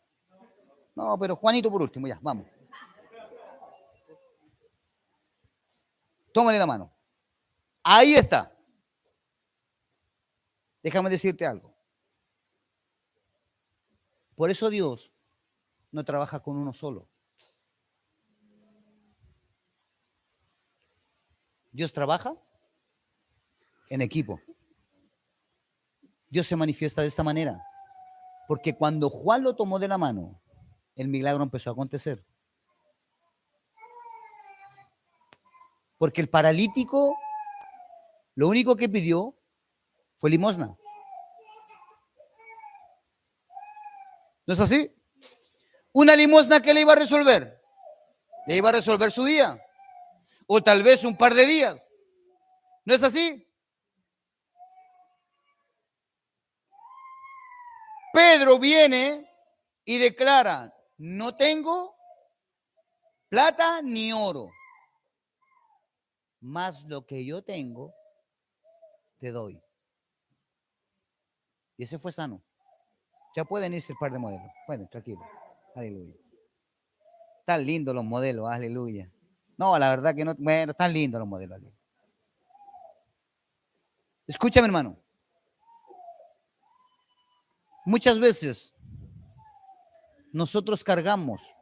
No, pero Juanito por último, ya, vamos. Tómale la mano. Ahí está. Déjame decirte algo. Por eso Dios no trabaja con uno solo. Dios trabaja en equipo. Dios se manifiesta de esta manera. Porque cuando Juan lo tomó de la mano, el milagro empezó a acontecer. Porque el paralítico, lo único que pidió fue limosna. ¿No es así? Una limosna que le iba a resolver. Le iba a resolver su día. O tal vez un par de días. ¿No es así? Pedro viene y declara, no tengo plata ni oro, más lo que yo tengo, te doy. Y ese fue sano. Ya pueden irse el par de modelos. Pueden, tranquilo. Aleluya. Están lindos los modelos, aleluya. No, la verdad que no, bueno, están lindos los modelos. Aleluya. Escúchame, hermano. Muchas veces nosotros cargamos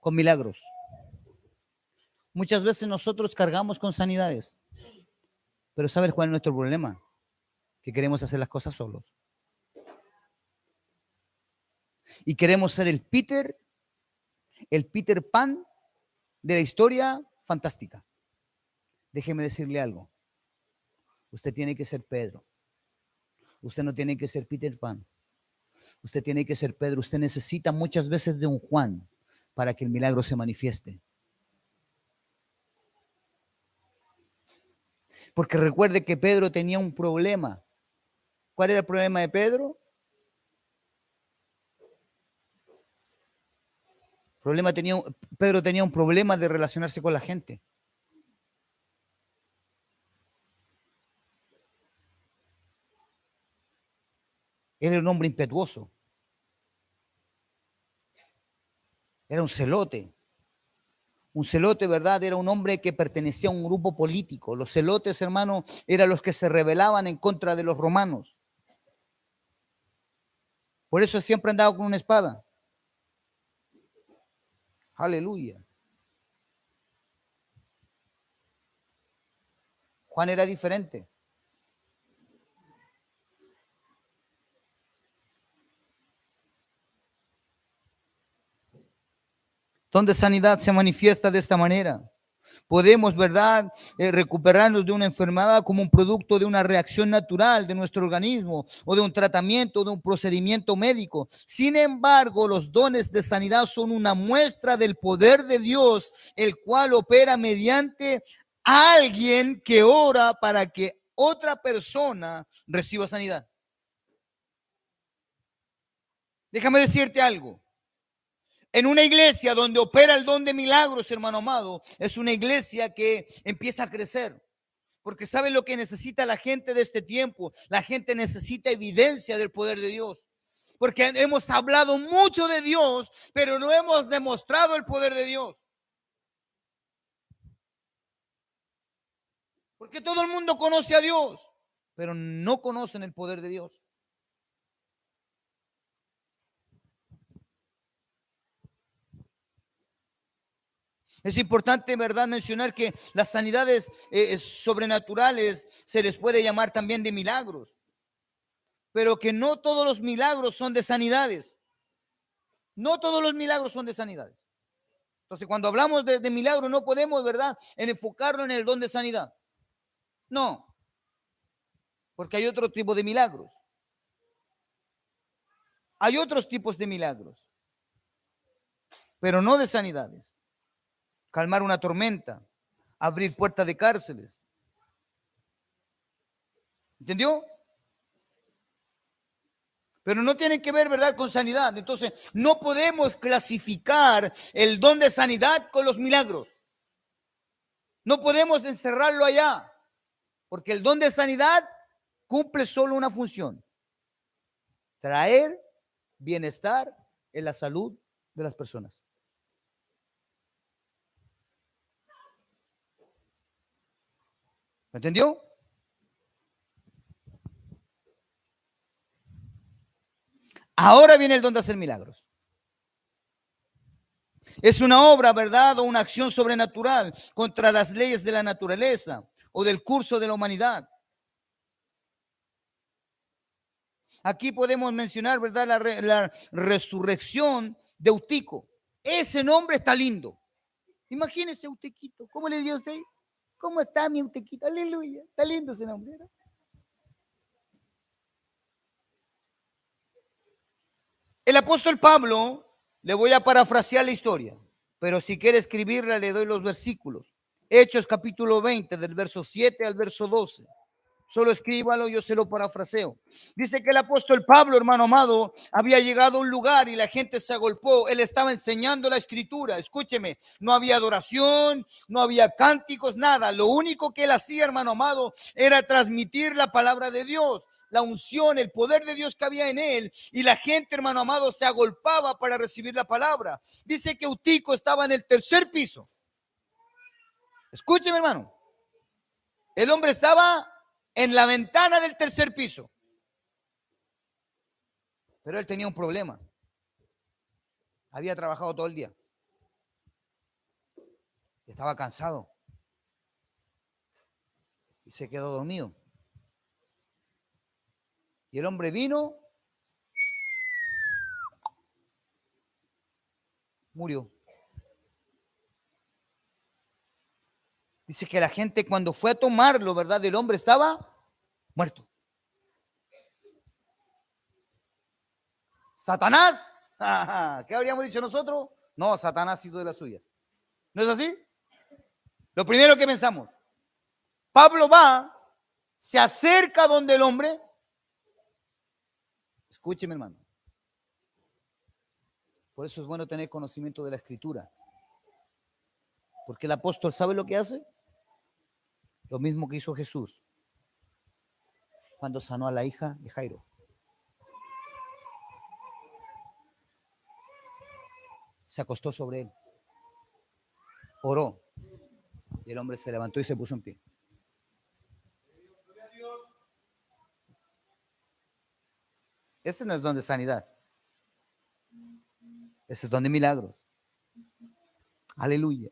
con milagros. Muchas veces nosotros cargamos con sanidades. Pero ¿sabes cuál es nuestro problema? Que queremos hacer las cosas solos. Y queremos ser el Peter Pan de la historia fantástica. Déjeme decirle algo. Usted tiene que ser Pedro. Usted no tiene que ser Peter Pan. Usted tiene que ser Pedro. Usted necesita muchas veces de un Juan para que el milagro se manifieste. Porque recuerde que Pedro tenía un problema. ¿Cuál era el problema de Pedro? Pedro tenía un problema de relacionarse con la gente. Él era un hombre impetuoso. Era un celote. Un celote, ¿verdad? Era un hombre que pertenecía a un grupo político. Los celotes, hermano, eran los que se rebelaban en contra de los romanos. Por eso siempre andaba con una espada. Aleluya. Juan era diferente. Donde sanidad se manifiesta de esta manera. Podemos, ¿verdad?, recuperarnos de una enfermedad como un producto de una reacción natural de nuestro organismo o de un tratamiento, de un procedimiento médico. Sin embargo, los dones de sanidad son una muestra del poder de Dios, el cual opera mediante alguien que ora para que otra persona reciba sanidad. Déjame decirte algo. En una iglesia donde opera el don de milagros, hermano amado, es una iglesia que empieza a crecer. Porque ¿sabe lo que necesita la gente de este tiempo? La gente necesita evidencia del poder de Dios. Porque hemos hablado mucho de Dios, pero no hemos demostrado el poder de Dios. Porque todo el mundo conoce a Dios, pero no conocen el poder de Dios. Es importante, ¿verdad?, mencionar que las sanidades sobrenaturales se les puede llamar también de milagros, pero que no todos los milagros son de sanidades. No todos los milagros son de sanidades. Entonces, cuando hablamos de milagros, no podemos, ¿verdad?, enfocarlo en el don de sanidad. No, porque hay otro tipo de milagros. Hay otros tipos de milagros, pero no de sanidades. Calmar una tormenta, abrir puertas de cárceles. ¿Entendió? Pero no tienen que ver, ¿verdad?, con sanidad. Entonces, no podemos clasificar el don de sanidad con los milagros. No podemos encerrarlo allá, porque el don de sanidad cumple solo una función: traer bienestar en la salud de las personas. ¿Me entendió? Ahora viene el don de hacer milagros. Es una obra, ¿verdad?, o una acción sobrenatural contra las leyes de la naturaleza o del curso de la humanidad. Aquí podemos mencionar, ¿verdad?, la resurrección de Eutico. Ese nombre está lindo. Imagínese Eutiquito. ¿Cómo le dio usted? ¿Cómo está mi Eutiquito? Aleluya. Está lindo ese nombre, ¿no? El apóstol Pablo, le voy a parafrasear la historia, pero si quiere escribirla le doy los versículos. Hechos capítulo 20, del verso 7 al verso 12. Solo escríbalo, yo se lo parafraseo. Dice que el apóstol Pablo, hermano amado, había llegado a un lugar y la gente se agolpó. Él estaba enseñando la escritura. Escúcheme, no había adoración, no había cánticos, nada. Lo único que él hacía, hermano amado, era transmitir la palabra de Dios, la unción, el poder de Dios que había en él. Y la gente, hermano amado, se agolpaba para recibir la palabra. Dice que Eutico estaba en el tercer piso. Escúcheme, hermano. El hombre estaba en la ventana del tercer piso. Pero él tenía un problema. Había trabajado todo el día. Estaba cansado. Y se quedó dormido. Y el hombre vino, murió. Dice que la gente cuando fue a tomarlo, ¿verdad?, el hombre estaba muerto. Satanás, ¿qué habríamos dicho nosotros? No, Satanás hizo de las suyas. ¿No es así? Lo primero que pensamos. Pablo va, se acerca donde el hombre. Escúcheme, hermano. Por eso es bueno tener conocimiento de la escritura. Porque el apóstol ¿sabe lo que hace? Lo mismo que hizo Jesús cuando sanó a la hija de Jairo. Se acostó sobre él, oró, y el hombre se levantó y se puso en pie. Ese no es don de sanidad. Ese es don de milagros. Aleluya.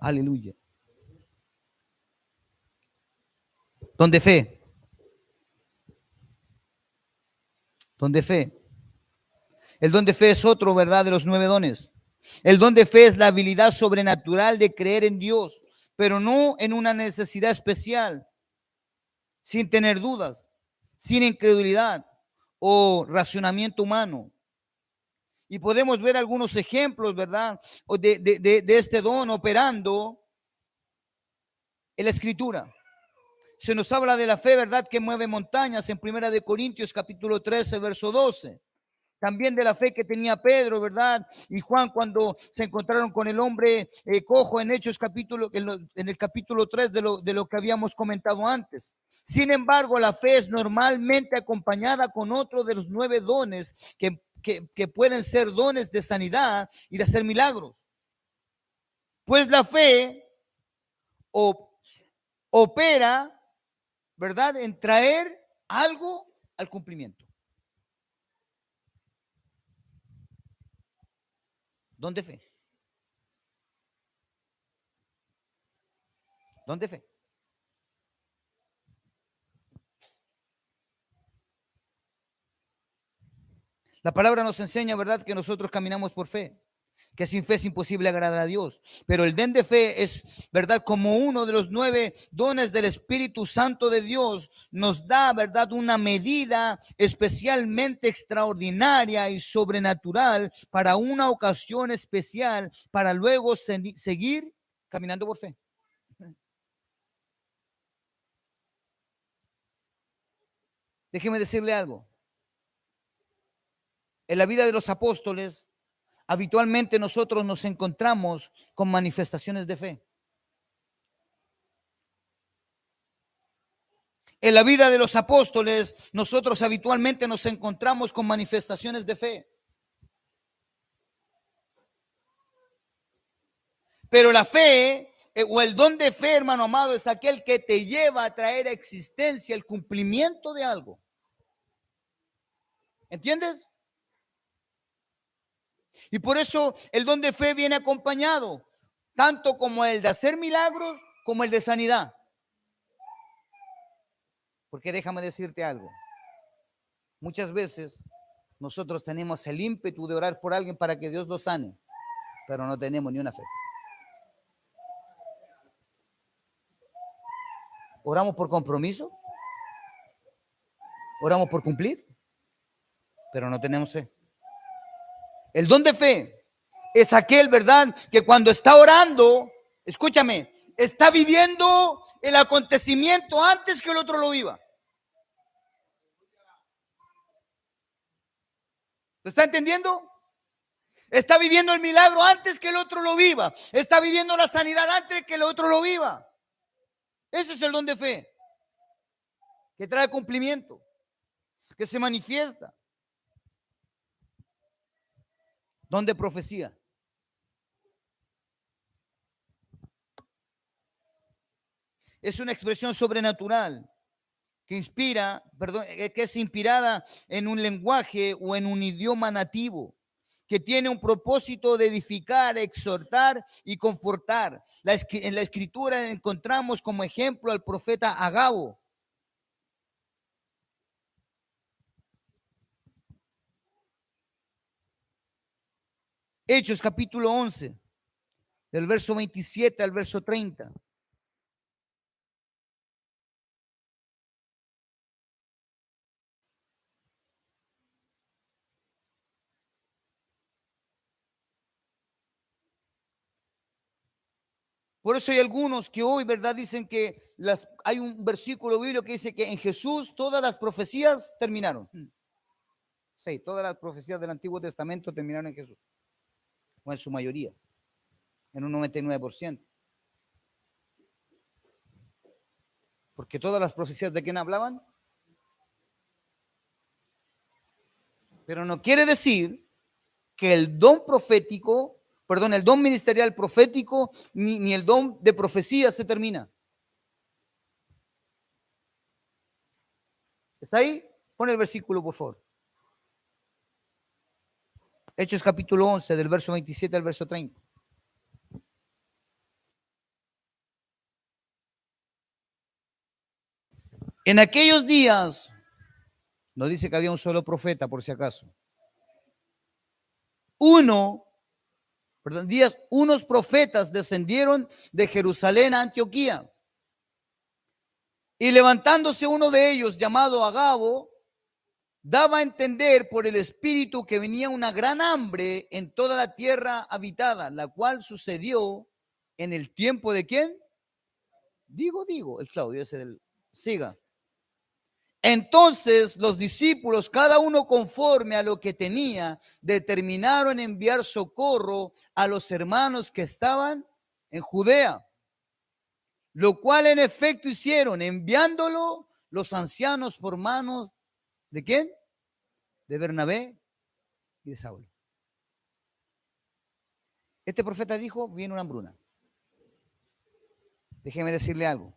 Aleluya. Don de fe. Don de fe. El don de fe es otro, ¿verdad?, de los 9 dones. El don de fe es la habilidad sobrenatural de creer en Dios, pero no en una necesidad especial, sin tener dudas, sin incredulidad o racionamiento humano. Y podemos ver algunos ejemplos, ¿verdad?, de este don operando en la Escritura. Se nos habla de la fe, ¿verdad?, que mueve montañas en 1 Corintios capítulo 13, verso 12. También de la fe que tenía Pedro, ¿verdad?, y Juan cuando se encontraron con el hombre cojo en Hechos capítulo, en el capítulo 3 de lo que habíamos comentado antes. Sin embargo, la fe es normalmente acompañada con otro de los 9 dones que pueden ser dones de sanidad y de hacer milagros. Pues la fe opera, ¿verdad?, en traer algo al cumplimiento. Don de fe. Don de fe. La palabra nos enseña, ¿verdad?, que nosotros caminamos por fe, que sin fe es imposible agradar a Dios. Pero el don de fe es, ¿verdad?, como uno de los 9 dones del Espíritu Santo de Dios. Nos da, ¿verdad?, una medida especialmente extraordinaria y sobrenatural para una ocasión especial, para luego seguir caminando por fe. Déjeme decirle algo. En la vida de los apóstoles, habitualmente nosotros nos encontramos con manifestaciones de fe. En la vida de los apóstoles, nosotros habitualmente nos encontramos con manifestaciones de fe. Pero la fe o el don de fe, hermano amado, es aquel que te lleva a traer a existencia el cumplimiento de algo. ¿Entiendes? Y por eso el don de fe viene acompañado, tanto como el de hacer milagros, como el de sanidad. Porque déjame decirte algo. Muchas veces nosotros tenemos el ímpetu de orar por alguien para que Dios lo sane, pero no tenemos ni una fe. Oramos por compromiso, oramos por cumplir, pero no tenemos fe. El don de fe es aquel, ¿verdad?, que cuando está orando, escúchame, está viviendo el acontecimiento antes que el otro lo viva. ¿Lo está entendiendo? Está viviendo el milagro antes que el otro lo viva. Está viviendo la sanidad antes que el otro lo viva. Ese es el don de fe, que trae cumplimiento, que se manifiesta. Don de profecía. Es una expresión sobrenatural que inspira, que es inspirada en un lenguaje o en un idioma nativo, que tiene un propósito de edificar, exhortar y confortar. En la escritura encontramos como ejemplo al profeta Agabo. Hechos capítulo 11, del verso 27 al verso 30. Por eso hay algunos que hoy, ¿verdad?, dicen que hay un versículo bíblico que dice que en Jesús todas las profecías terminaron. Sí, todas las profecías del Antiguo Testamento terminaron en Jesús, o en su mayoría, en un 99%. Porque todas las profecías, ¿de quién hablaban? Pero no quiere decir que el don profético, el don ministerial profético, ni el don de profecía se termina. ¿Está ahí? Pon el versículo, por favor. Hechos capítulo 11, del verso 27 al verso 30. En aquellos días, no dice que había un solo profeta, por si acaso. Unos profetas descendieron de Jerusalén a Antioquía. Y levantándose uno de ellos, llamado Agabo, daba a entender por el Espíritu que venía una gran hambre en toda la tierra habitada, la cual sucedió en el tiempo de ¿quién? El Claudio, ese del siga. Entonces los discípulos, cada uno conforme a lo que tenía, determinaron enviar socorro a los hermanos que estaban en Judea, lo cual en efecto hicieron, enviándolo los ancianos por manos ¿de quién? De Bernabé y de Saulo. Este profeta dijo, viene una hambruna. Déjeme decirle algo.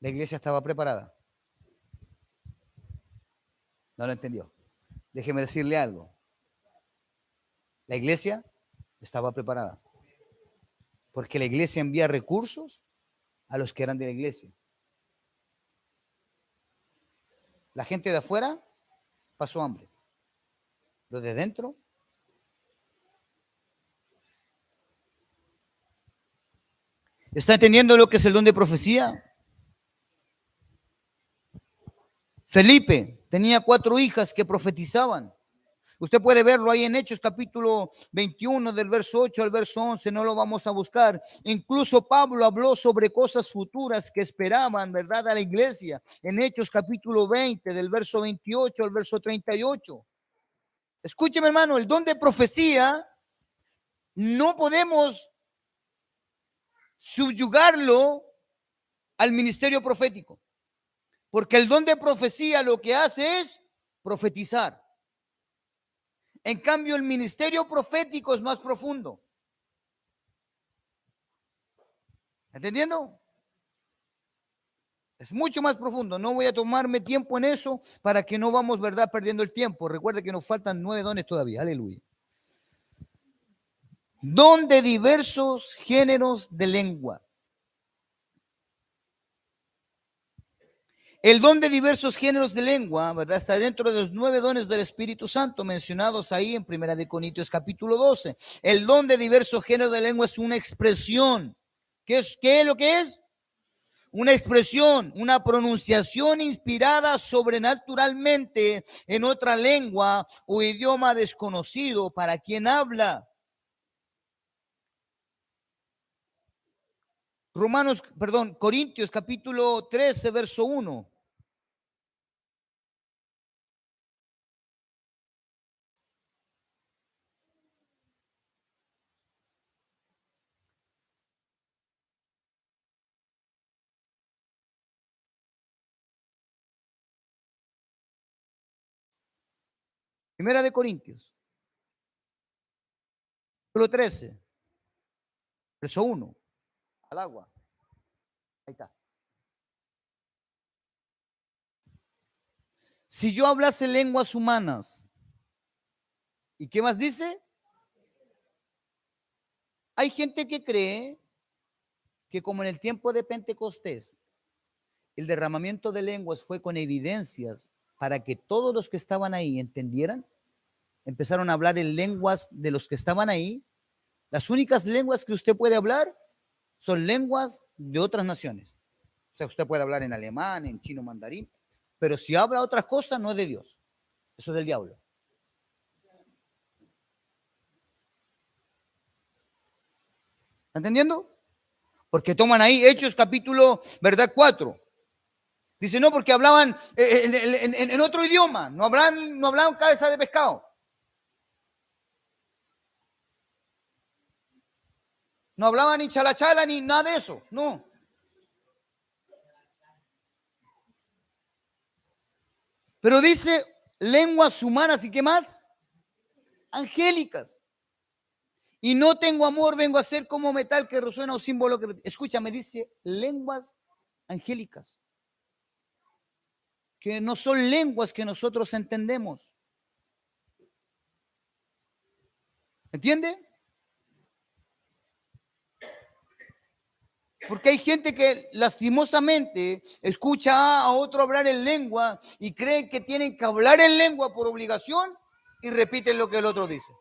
La iglesia estaba preparada. No lo entendió. Déjeme decirle algo. La iglesia estaba preparada. Porque la iglesia envía recursos a los que eran de la iglesia. La gente de afuera pasó hambre. Los de dentro. ¿Está entendiendo lo que es el don de profecía? Felipe tenía 4 hijas que profetizaban. Usted puede verlo ahí en Hechos capítulo 21 del verso 8 al verso 11, no lo vamos a buscar. Incluso Pablo habló sobre cosas futuras que esperaban, ¿verdad?, a la iglesia. En Hechos capítulo 20 del verso 28 al verso 38. Escúcheme, hermano, el don de profecía no podemos subyugarlo al ministerio profético, porque el don de profecía lo que hace es profetizar. En cambio, el ministerio profético es más profundo. ¿Entendiendo? Es mucho más profundo. No voy a tomarme tiempo en eso para que no vamos, ¿verdad?, perdiendo el tiempo. Recuerde que nos faltan 9 dones todavía. Aleluya. Don de diversos géneros de lengua. El don de diversos géneros de lengua, ¿verdad?, está dentro de los 9 dones del Espíritu Santo mencionados ahí en 1 Corintios capítulo 12. El don de diversos géneros de lengua es una expresión. ¿Qué es lo que es? Una expresión, una pronunciación inspirada sobrenaturalmente en otra lengua o idioma desconocido para quien habla. Corintios capítulo 13, verso 1. Primera de Corintios, capítulo 13, verso 1. Al agua. Ahí está. Si yo hablase lenguas humanas, ¿y qué más dice? Hay gente que cree que como en el tiempo de Pentecostés, el derramamiento de lenguas fue con evidencias para que todos los que estaban ahí entendieran, empezaron a hablar en lenguas de los que estaban ahí. Las únicas lenguas que usted puede hablar son lenguas de otras naciones. O sea, usted puede hablar en alemán, en chino, mandarín, pero si habla otras cosas no es de Dios, eso es del diablo. ¿Está entendiendo? Porque toman ahí Hechos capítulo, ¿verdad?, 4. Dice, no, porque hablaban en otro idioma, no hablaban cabeza de pescado. No hablaban ni chalachala ni nada de eso, no. Pero dice lenguas humanas y qué más, angélicas. Y no tengo amor, vengo a ser como metal que resuena o símbolo que... Escúchame, dice lenguas angélicas. Que no son lenguas que nosotros entendemos. ¿Entiende? Porque hay gente que lastimosamente escucha a otro hablar en lengua y creen que tienen que hablar en lengua por obligación y repiten lo que el otro dice.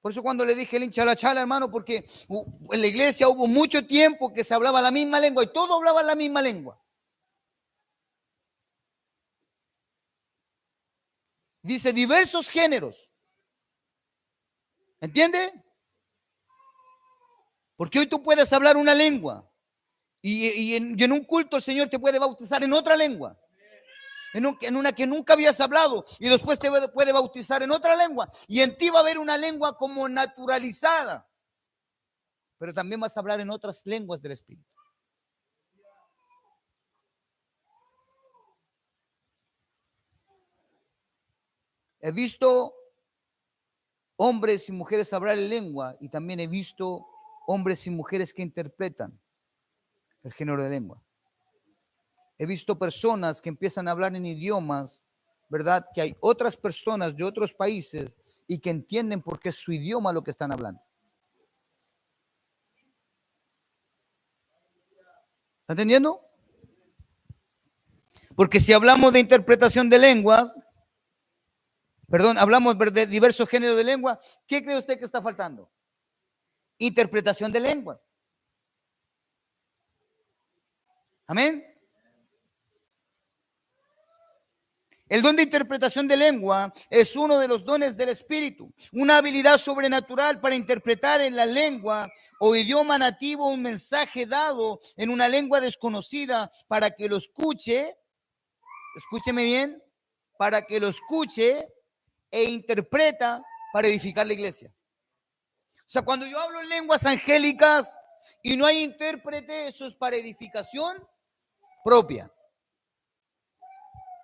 Por eso cuando le dije el hincha la chala, hermano, porque en la iglesia hubo mucho tiempo que se hablaba la misma lengua y todos hablaban la misma lengua. Dice diversos géneros. ¿Entiende? Porque hoy tú puedes hablar una lengua y en un culto el Señor te puede bautizar en otra lengua. En una que nunca habías hablado y después te puede bautizar en otra lengua y en ti va a haber una lengua como naturalizada, pero también vas a hablar en otras lenguas del Espíritu. He visto hombres y mujeres hablar en lengua y también he visto hombres y mujeres que interpretan el género de lengua. He visto personas que empiezan a hablar en idiomas, ¿verdad?, que hay otras personas de otros países y que entienden por qué es su idioma lo que están hablando. ¿Está entendiendo? Porque si hablamos de interpretación de lenguas, perdón, hablamos de diversos géneros de lengua, ¿qué cree usted que está faltando? Interpretación de lenguas. Amén. El don de interpretación de lengua es uno de los dones del Espíritu, una habilidad sobrenatural para interpretar en la lengua o idioma nativo un mensaje dado en una lengua desconocida para que lo escuche, escúcheme bien, para que lo escuche e interpreta para edificar la iglesia. O sea, cuando yo hablo en lenguas angélicas y no hay intérprete, eso es para edificación propia.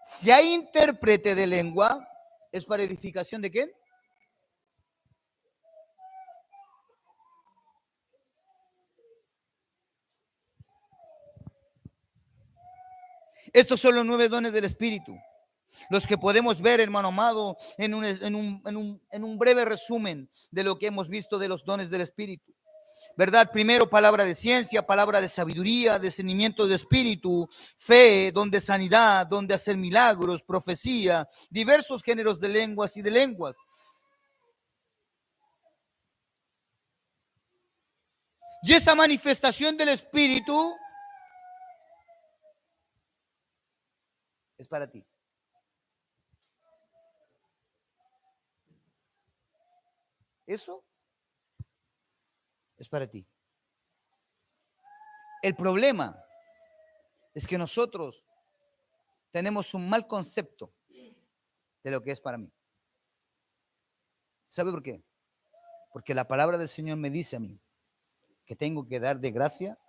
Si hay intérprete de lengua, ¿es para edificación de quién? Estos son los 9 dones del Espíritu, los que podemos ver, hermano amado, en un breve resumen de lo que hemos visto de los dones del Espíritu. ¿Verdad? Primero, palabra de ciencia, palabra de sabiduría, discernimiento de espíritu, fe, don de sanidad, don de hacer milagros, profecía, diversos géneros de lenguas y de lenguas. Y esa manifestación del Espíritu es para ti. Eso es para ti. El problema es que nosotros tenemos un mal concepto de lo que es para mí. ¿Sabe por qué? Porque la palabra del Señor me dice a mí que tengo que dar de gracia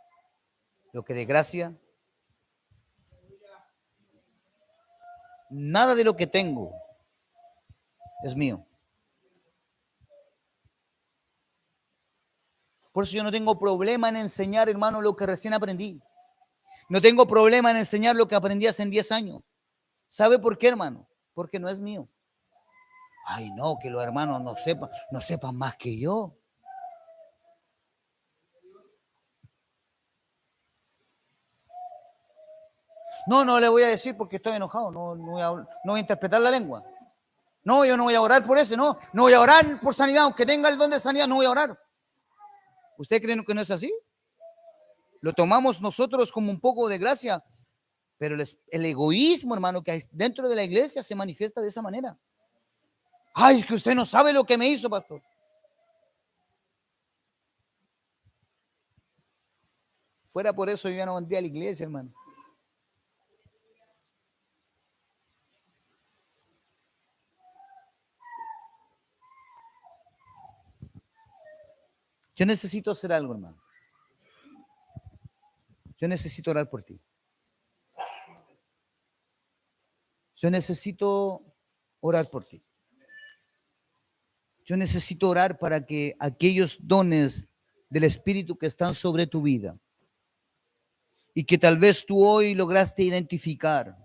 lo que de gracia, nada de lo que tengo es mío. Por eso yo no tengo problema en enseñar, hermano, lo que recién aprendí. No tengo problema en enseñar lo que aprendí hace 10 años. ¿Sabe por qué, hermano? Porque no es mío. Ay, no, que los hermanos no sepan más que yo. No le voy a decir porque estoy enojado. No voy a interpretar la lengua. No, yo no voy a orar por eso. No voy a orar por sanidad. Aunque tenga el don de sanidad, no voy a orar. ¿Usted cree que no es así? Lo tomamos nosotros como un poco de gracia. Pero el egoísmo, hermano, que hay dentro de la iglesia se manifiesta de esa manera. Ay, es que usted no sabe lo que me hizo, pastor. Fuera por eso yo ya no vendría a la iglesia, hermano. Yo necesito hacer algo, hermano. Yo necesito orar por ti. Yo necesito orar por ti. Yo necesito orar para que aquellos dones del Espíritu que están sobre tu vida y que tal vez tú hoy lograste identificar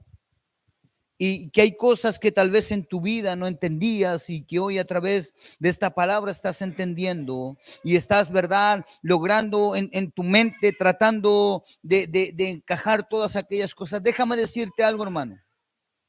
y que hay cosas que tal vez en tu vida no entendías y que hoy a través de esta palabra estás entendiendo y estás, ¿verdad?, logrando en tu mente, tratando de encajar todas aquellas cosas. Déjame decirte algo, hermano.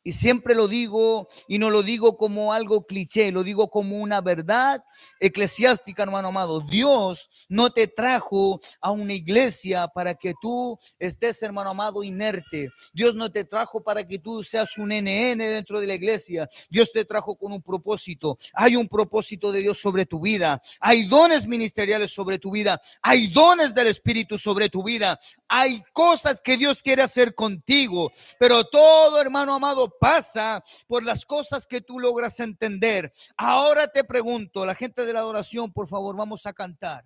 Y siempre lo digo, y no lo digo como algo cliché, lo digo como una verdad eclesiástica, hermano amado. Dios no te trajo a una iglesia para que tú estés, hermano amado, inerte. Dios no te trajo para que tú seas un NN dentro de la iglesia. Dios te trajo con un propósito. Hay un propósito de Dios sobre tu vida. Hay dones ministeriales sobre tu vida. Hay dones del Espíritu sobre tu vida. Hay cosas que Dios quiere hacer contigo, pero todo, hermano amado, pasa por las cosas que tú logras entender. Ahora te pregunto, la gente de la adoración, por favor, vamos a cantar.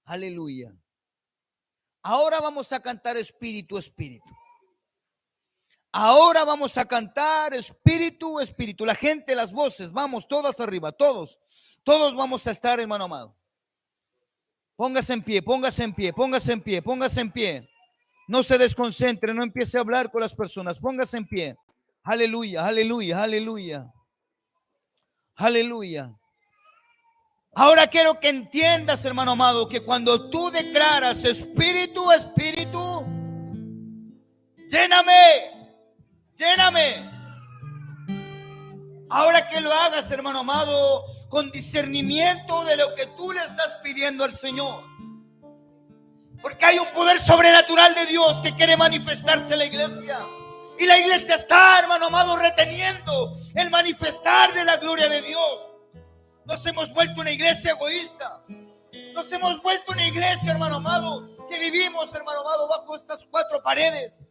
Aleluya. Ahora vamos a cantar Espíritu, Espíritu. Ahora vamos a cantar Espíritu, Espíritu. La gente, las voces, vamos todas arriba, todos vamos a estar, hermano amado. Póngase en pie, póngase en pie, póngase en pie, póngase en pie. No se desconcentre, no empiece a hablar con las personas. Póngase en pie. Aleluya, aleluya, aleluya. Aleluya. Ahora quiero que entiendas, hermano amado, que cuando tú declaras Espíritu, Espíritu, Lléname, lléname. Ahora que lo hagas, hermano amado, con discernimiento de lo que tú le estás pidiendo al Señor. Porque hay un poder sobrenatural de Dios que quiere manifestarse en la iglesia. Y la iglesia está, hermano amado, reteniendo el manifestar de la gloria de Dios. Nos hemos vuelto una iglesia egoísta. Nos hemos vuelto una iglesia, hermano amado, que vivimos, hermano amado, bajo estas 4 paredes.